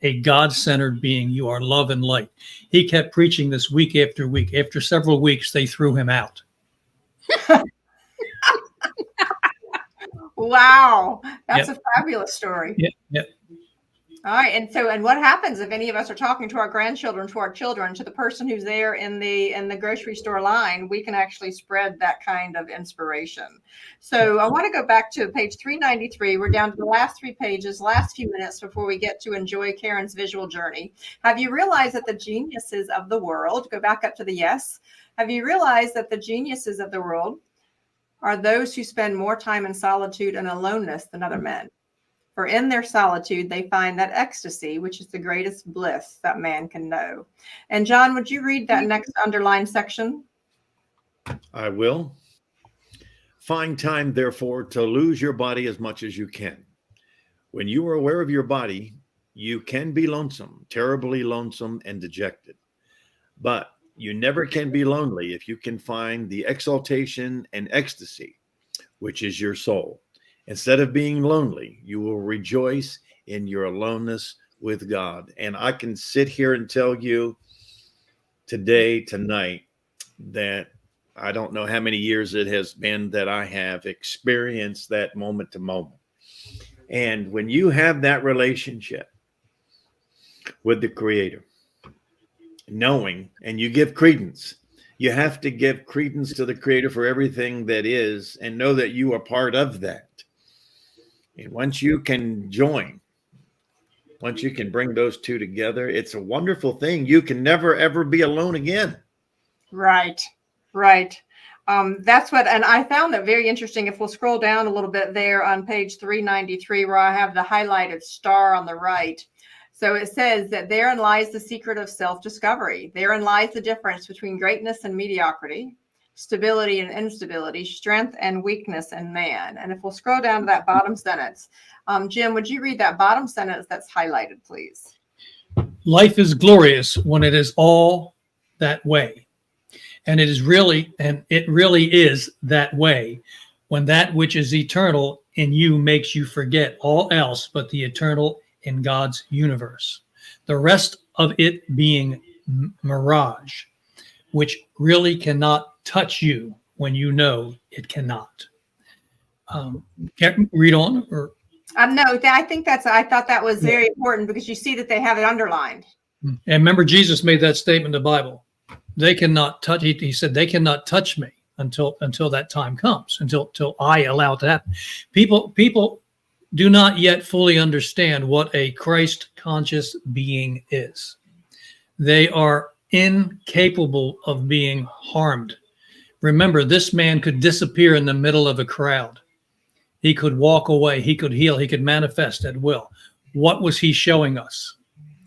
a God-centered being. You are love and light." He kept preaching this week after week. After several weeks, they threw him out. Wow. That's a fabulous story. Yeah. All right. And what happens if any of us are talking to our grandchildren, to our children, to the person who's there in the grocery store line? We can actually spread that kind of inspiration. So I want to go back to page 393. We're down to the last 3 pages, last few minutes before we get to enjoy Karen's visual journey. Have you realized that the geniuses of the world, go back up to the yes. Have you realized that the geniuses of the world are those who spend more time in solitude and aloneness than other men? For in their solitude, they find that ecstasy, which is the greatest bliss that man can know. And John, would you read that next underlined section? I will. Find time, therefore, to lose your body as much as you can. When you are aware of your body, you can be lonesome, terribly lonesome and dejected. But you never can be lonely if you can find the exaltation and ecstasy, which is your soul. Instead of being lonely, you will rejoice in your aloneness with God. And I can sit here and tell you today, tonight, that I don't know how many years it has been that I have experienced that moment to moment. And when you have that relationship with the Creator, knowing, and you give credence, you have to give credence to the Creator for everything that is, and know that you are part of that. And once you can join, once you can bring those two together, it's a wonderful thing. You can never, ever be alone again. Right. That's what, and I found that very interesting. If we'll scroll down a little bit there on page 393, where I have the highlighted star on the right. So it says that therein lies the secret of self-discovery. Therein lies the difference between greatness and mediocrity, stability and instability, strength and weakness in man. And if we'll scroll down to that bottom sentence, Jim, would you read that bottom sentence that's highlighted, please? Life is glorious when it is all that way. And it really is that way when that which is eternal in you makes you forget all else but the eternal in God's universe. The rest of it being mirage, which really cannot touch you when you know it cannot. Can't read on or? No, I thought that was very important because you see that they have it underlined. And remember, Jesus made that statement in the Bible. They cannot touch, he said, they cannot touch me until that time comes, until I allow it to happen. People do not yet fully understand what a Christ conscious being is. They are incapable of being harmed. Remember, this man could disappear in the middle of a crowd. He could walk away. He could heal. He could manifest at will. What was he showing us?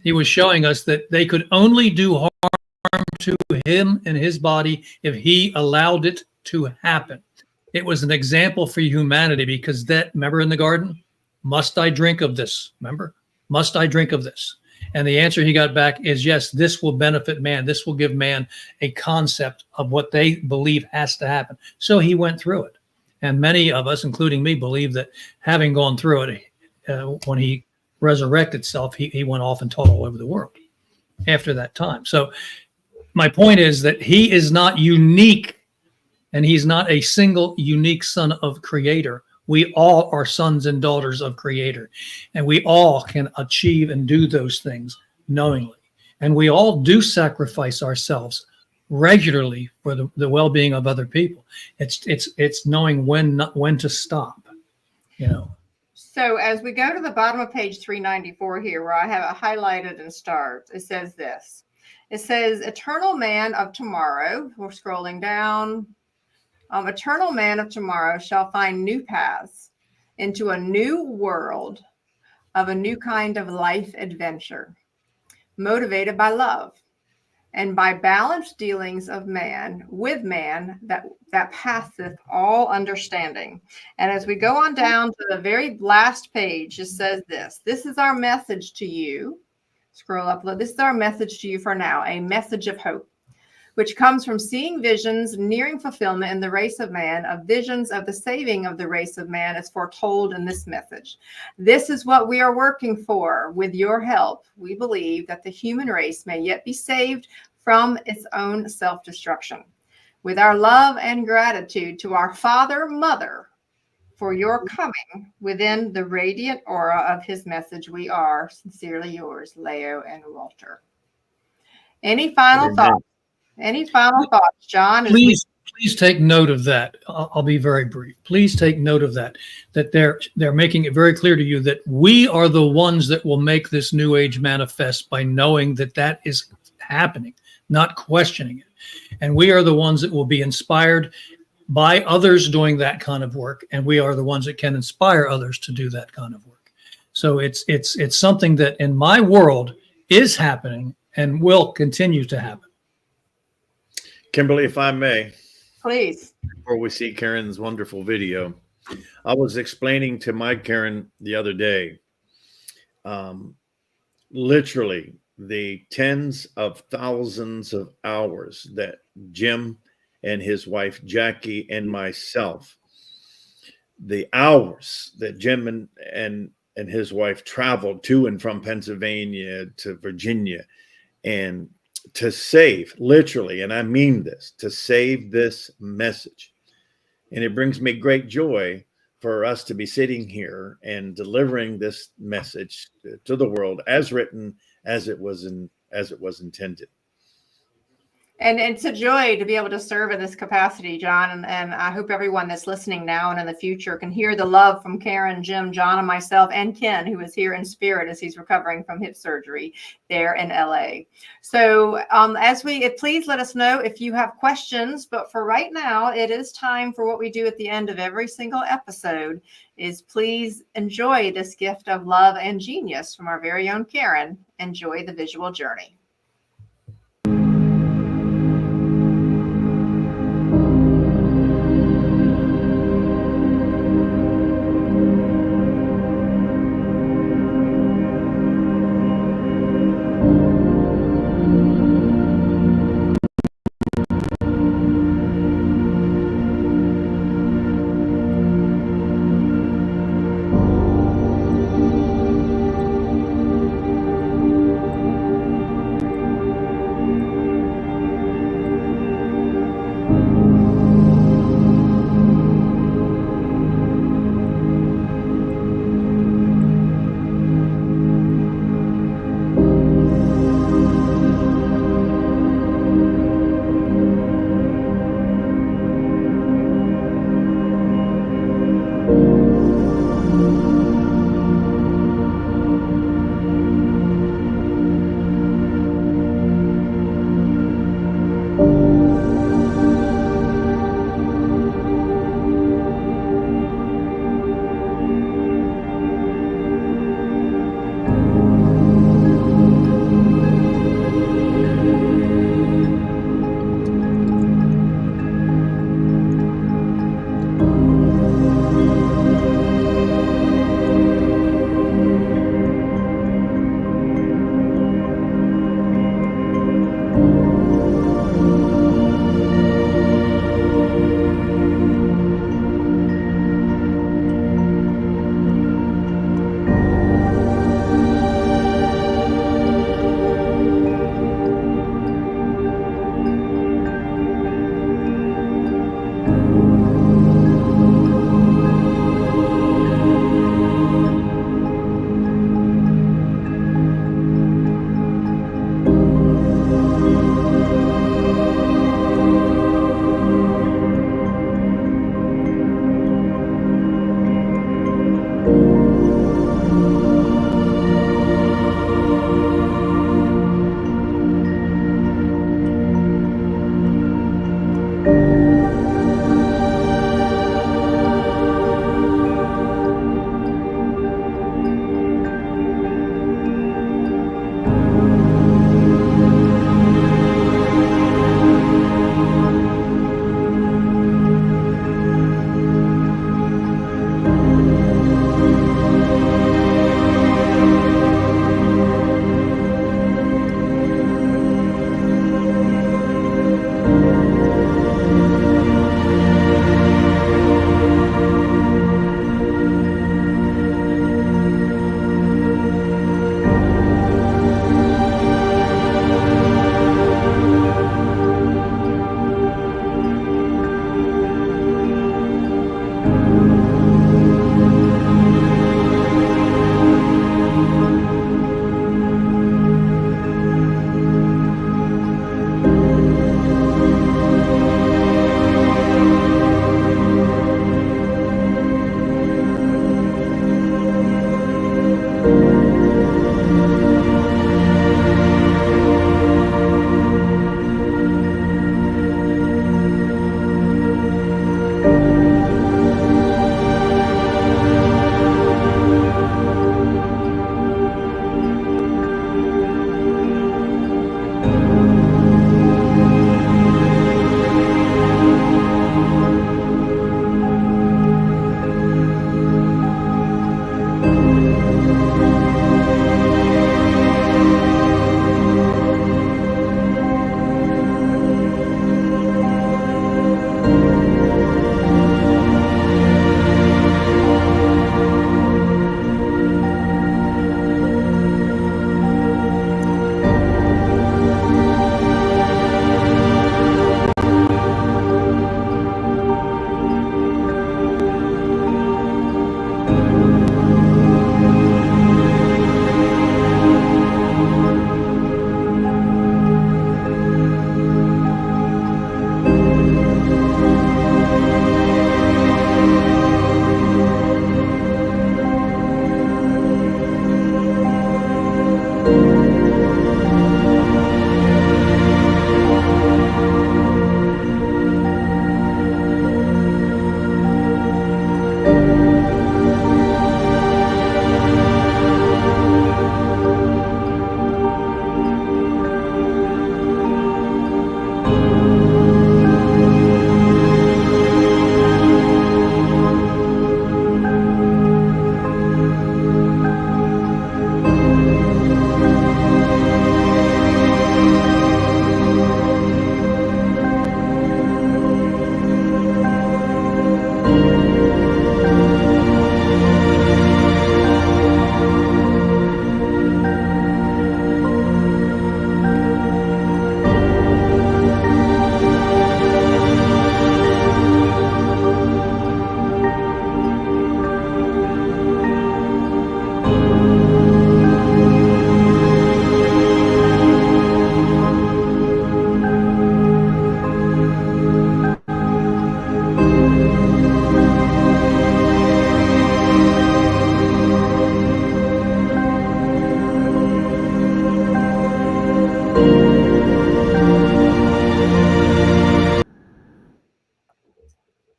He was showing us that they could only do harm to him and his body if he allowed it to happen. It was an example for humanity because remember in the garden, must I drink of this? Remember, must I drink of this? And the answer he got back is yes, this will benefit man. This will give man a concept of what they believe has to happen. So he went through it. And many of us, including me, believe that having gone through it, when he resurrected himself, he went off and taught all over the world after that time. So my point is that he is not unique, and he's not a single unique son of Creator. We all are sons and daughters of Creator, and we all can achieve and do those things knowingly. And we all do sacrifice ourselves regularly for the well-being of other people. It's knowing when to stop, So as we go to the bottom of page 394 here, where I have it highlighted in stars, it says this. It says, eternal man of tomorrow, we're scrolling down, eternal man of tomorrow shall find new paths into a new world of a new kind of life adventure, motivated by love, and by balanced dealings of man with man that passeth all understanding. And as we go on down to the very last page, it says this is our message to you. Scroll up. This is our message to you for now, a message of hope, which comes from seeing visions nearing fulfillment in the race of man, of visions of the saving of the race of man as foretold in this message. This is what we are working for. With your help, we believe that the human race may yet be saved from its own self-destruction. With our love and gratitude to our Father, Mother, for your coming within the radiant aura of his message, we are sincerely yours, Leo and Walter. Any final Amen. thoughts? Any final thoughts, John? Please take note of that. I'll be very brief. Please take note of that. That they're making it very clear to you that we are the ones that will make this new age manifest by knowing that that is happening, not questioning it. And we are the ones that will be inspired by others doing that kind of work, and we are the ones that can inspire others to do that kind of work. So it's something that in my world is happening and will continue to happen. Kimberly, if I may, Please. before we see Karen's wonderful video, I was explaining to my Karen the other day, literally the tens of thousands of hours that Jim and his wife Jackie and myself, the hours that Jim and his wife traveled to and from Pennsylvania to Virginia, and to save, literally, and I mean this, to save this message. And it brings me great joy for us to be sitting here and delivering this message to the world as written, as it was intended. And it's a joy to be able to serve in this capacity, John. And I hope everyone that's listening now and in the future can hear the love from Karen, Jim, John, and myself, and Ken, who is here in spirit as he's recovering from hip surgery there in LA. So please let us know if you have questions. But for right now, it is time for what we do at the end of every single episode is please enjoy this gift of love and genius from our very own Karen. Enjoy the visual journey.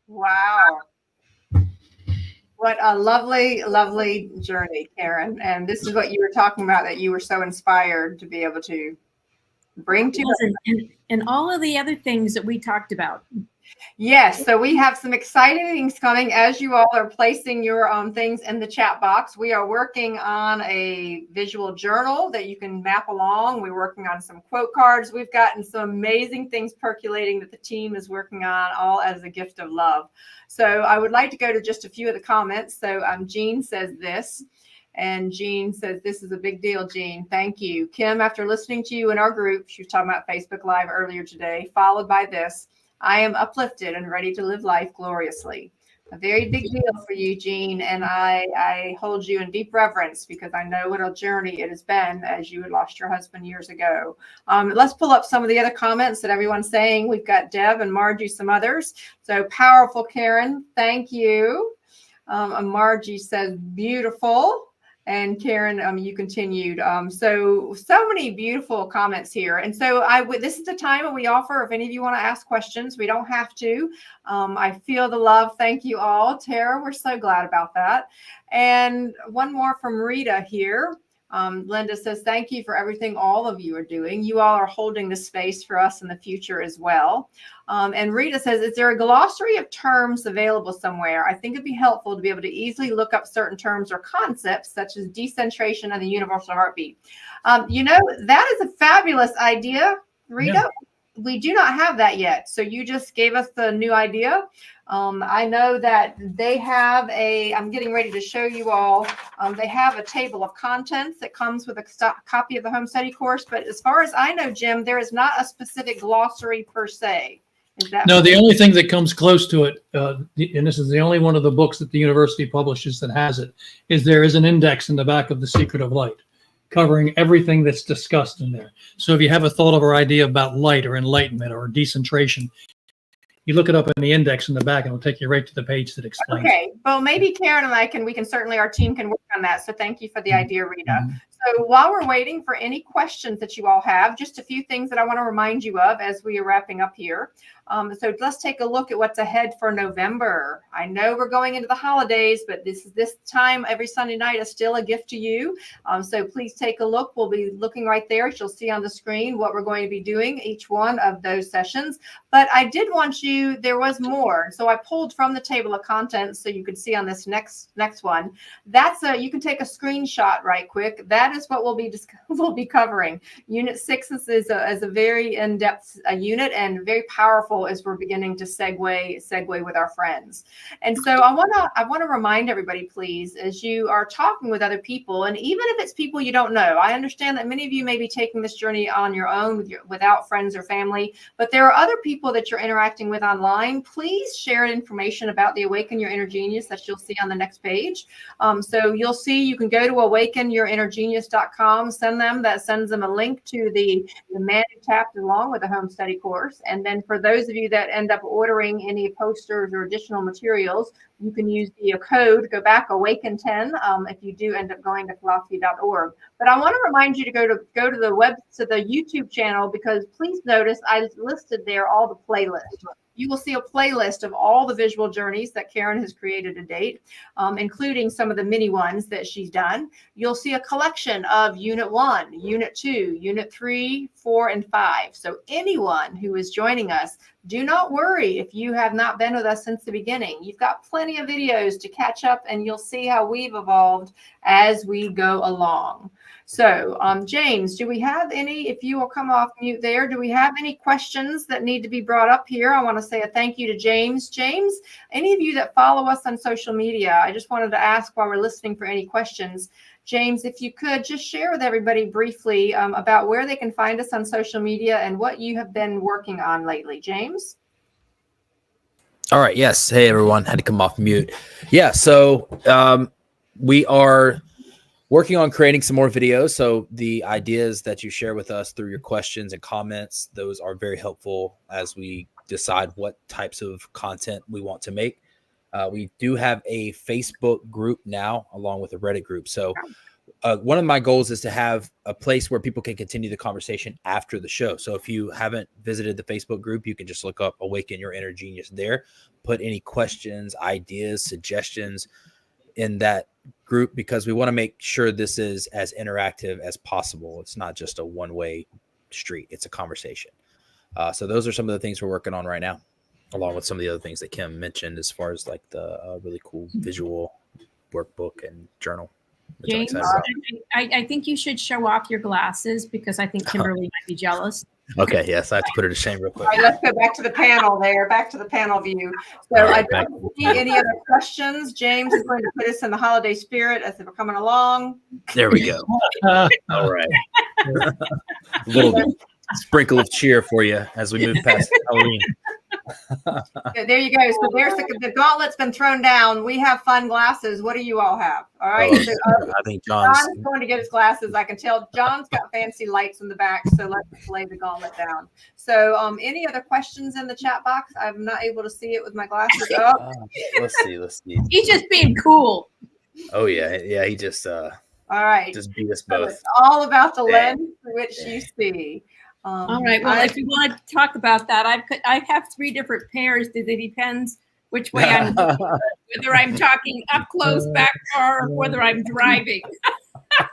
Wow. What a lovely, lovely journey, Karen. And this is what you were talking about, that you were so inspired to be able to bring to us. And all of the other things that we talked about. Yes, so we have some exciting things coming as you all are placing your things in the chat box. We are working on a visual journal that you can map along. We're working on some quote cards. We've gotten some amazing things percolating that the team is working on, all as a gift of love. So I would like to go to just a few of the comments. So Jean says this. And Jean says, this is a big deal, Jean. Thank you. Kim, after listening to you in our group, she was talking about Facebook Live earlier today, followed by this. I am uplifted and ready to live life gloriously. A very big deal for you, Jean, and I hold you in deep reverence because I know what a journey it has been as you had lost your husband years ago. Let's pull up some of the other comments that everyone's saying. We've got Deb and Margie, some others. So powerful, Karen. Thank you. Margie says, beautiful. And Karen, you continued. So many beautiful comments here. And so this is the time that we offer. If any of you want to ask questions, we don't have to. I feel the love. Thank you all. Tara, we're so glad about that. And one more from Rita here. Linda says, thank you for everything all of you are doing. You all are holding the space for us in the future as well. And Rita says, is there a glossary of terms available somewhere? I think it'd be helpful to be able to easily look up certain terms or concepts such as decentration and the universal heartbeat. That is a fabulous idea, Rita. Yeah. We do not have that yet. So you just gave us the new idea. I know that they have I'm getting ready to show you all, they have a table of contents that comes with a copy of the home study course. But as far as I know, Jim, there is not a specific glossary per se. No, the only thing that comes close to it, and this is the only one of the books that the university publishes that has it, is there is an index in the back of The Secret of Light, covering everything that's discussed in there. So if you have a thought or idea about light or enlightenment or decentration, you look it up in the index in the back and it'll take you right to the page that explains. Okay, well, maybe Karen and we can certainly, our team can work on that. So thank you for the idea, Rita. Mm-hmm. So while we're waiting for any questions that you all have, just a few things that I want to remind you of as we are wrapping up here. So let's take a look at what's ahead for November. I know we're going into the holidays, but this time every Sunday night is still a gift to you. So please take a look. We'll be looking right there. You'll see on the screen what we're going to be doing each one of those sessions. But I did want there was more. So I pulled from the table of contents so you can see on this next one. You can take a screenshot right quick. That is what we'll be covering. Unit 6 is a very in-depth unit and very powerful as we're beginning to segue with our friends. And so I want to remind everybody, please, as you are talking with other people, and even if it's people you don't know, I understand that many of you may be taking this journey on your own without friends or family, but there are other people that you're interacting with online. Please share information about the Awaken Your Inner Genius that you'll see on the next page. So you'll see you can go to awakenyourinnergenius.com, sends them a link to the manual tapped along with the home study course. And then for those those of you that end up ordering any posters or additional materials, you can use the code, go back, Awaken10, if you do end up going to philosophy.org. But I want to remind you to go to the YouTube channel, because please notice I listed there all the playlists. You will see a playlist of all the visual journeys that Karen has created to date, including some of the mini ones that she's done. You'll see a collection of Unit 1, Unit 2, Unit 3, 4, and 5. So anyone who is joining us, do not worry if you have not been with us since the beginning. You've got plenty of videos to catch up, and you'll see how we've evolved as we go along. So, James, do we have any, if you will come off mute there, do we have any questions that need to be brought up here? I want to say a thank you to James. James, any of you that follow us on social media, I just wanted to ask while we're listening for any questions. James, if you could just share with everybody briefly about where they can find us on social media and what you have been working on lately. James? All right. Yes. Hey, everyone. Had to come off mute. Yeah. So we are working on creating some more videos. So the ideas that you share with us through your questions and comments, those are very helpful as we decide what types of content we want to make. We do have a Facebook group now, along with a Reddit group. So one of my goals is to have a place where people can continue the conversation after the show. So if you haven't visited the Facebook group, you can just look up Awaken Your Inner Genius there. Put any questions, ideas, suggestions in that group, because we want to make sure this is as interactive as possible. It's not just a one-way street. It's a conversation. So those are some of the things we're working on right now, along with some of the other things that Kim mentioned as far as like the really cool visual workbook and journal. James, I think you should show off your glasses, because I think Kimberly might be jealous. Okay, yes, I have to put her to shame real quick. All right, let's go back to the panel there, back to the panel view. So I don't see any other questions. James is going to put us in the holiday spirit as we're coming along. There we go. All right. A little sprinkle of cheer for you as we move past Halloween. There you go. So there's the gauntlet's been thrown down. We have fun glasses. What do you all have? All right. Oh, so, I think John's going to get his glasses. I can tell John's got fancy lights in the back. So let's lay the gauntlet down. So any other questions in the chat box? I'm not able to see it with my glasses up. Let's see. He's just being cool. Oh yeah. He just All right. just beat us So both. it's all about the lens through which you see. All right. Well, if you want to talk about that, I have 3 different pairs. It depends which way I'm whether I'm talking up close, back far, or whether I'm driving.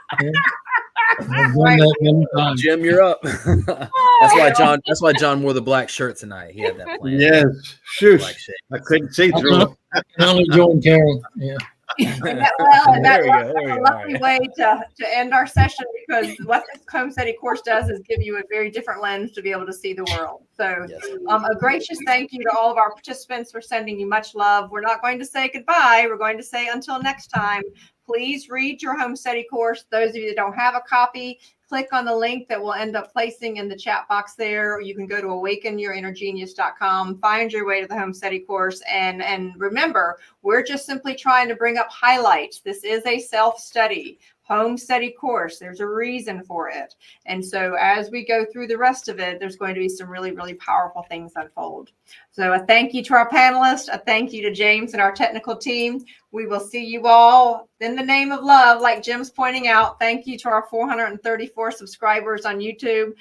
I've done that many times. Jim, you're up. That's why John wore the black shirt tonight. He had that plan. Yes. Shush. Black shade. I couldn't see through it. I can only join Karen. Yeah. There we go. That's a lovely way to end our session, because what this home study course does is give you a very different lens to be able to see the world. So Yes. a gracious thank you to all of our participants for sending you much love. We're not going to say goodbye. We're going to say until next time. Please read your home study course. Those of you that don't have a copy, click on the link that we'll end up placing in the chat box there. You can go to awakenyourinnergenius.com, find your way to the home study course. And remember, we're just simply trying to bring up highlights. This is a self-study home study course. There's a reason for it. And so as we go through the rest of it, there's going to be some really, really powerful things unfold. So a thank you to our panelists. A thank you to James and our technical team. We will see you all in the name of love, like Jim's pointing out. Thank you to our 434 subscribers on YouTube.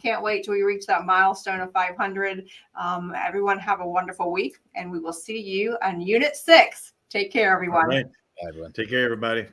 Can't wait till we reach that milestone of 500. Everyone have a wonderful week, and we will see you on Unit 6. Take care, everyone. All right. Bye, everyone. Take care, everybody.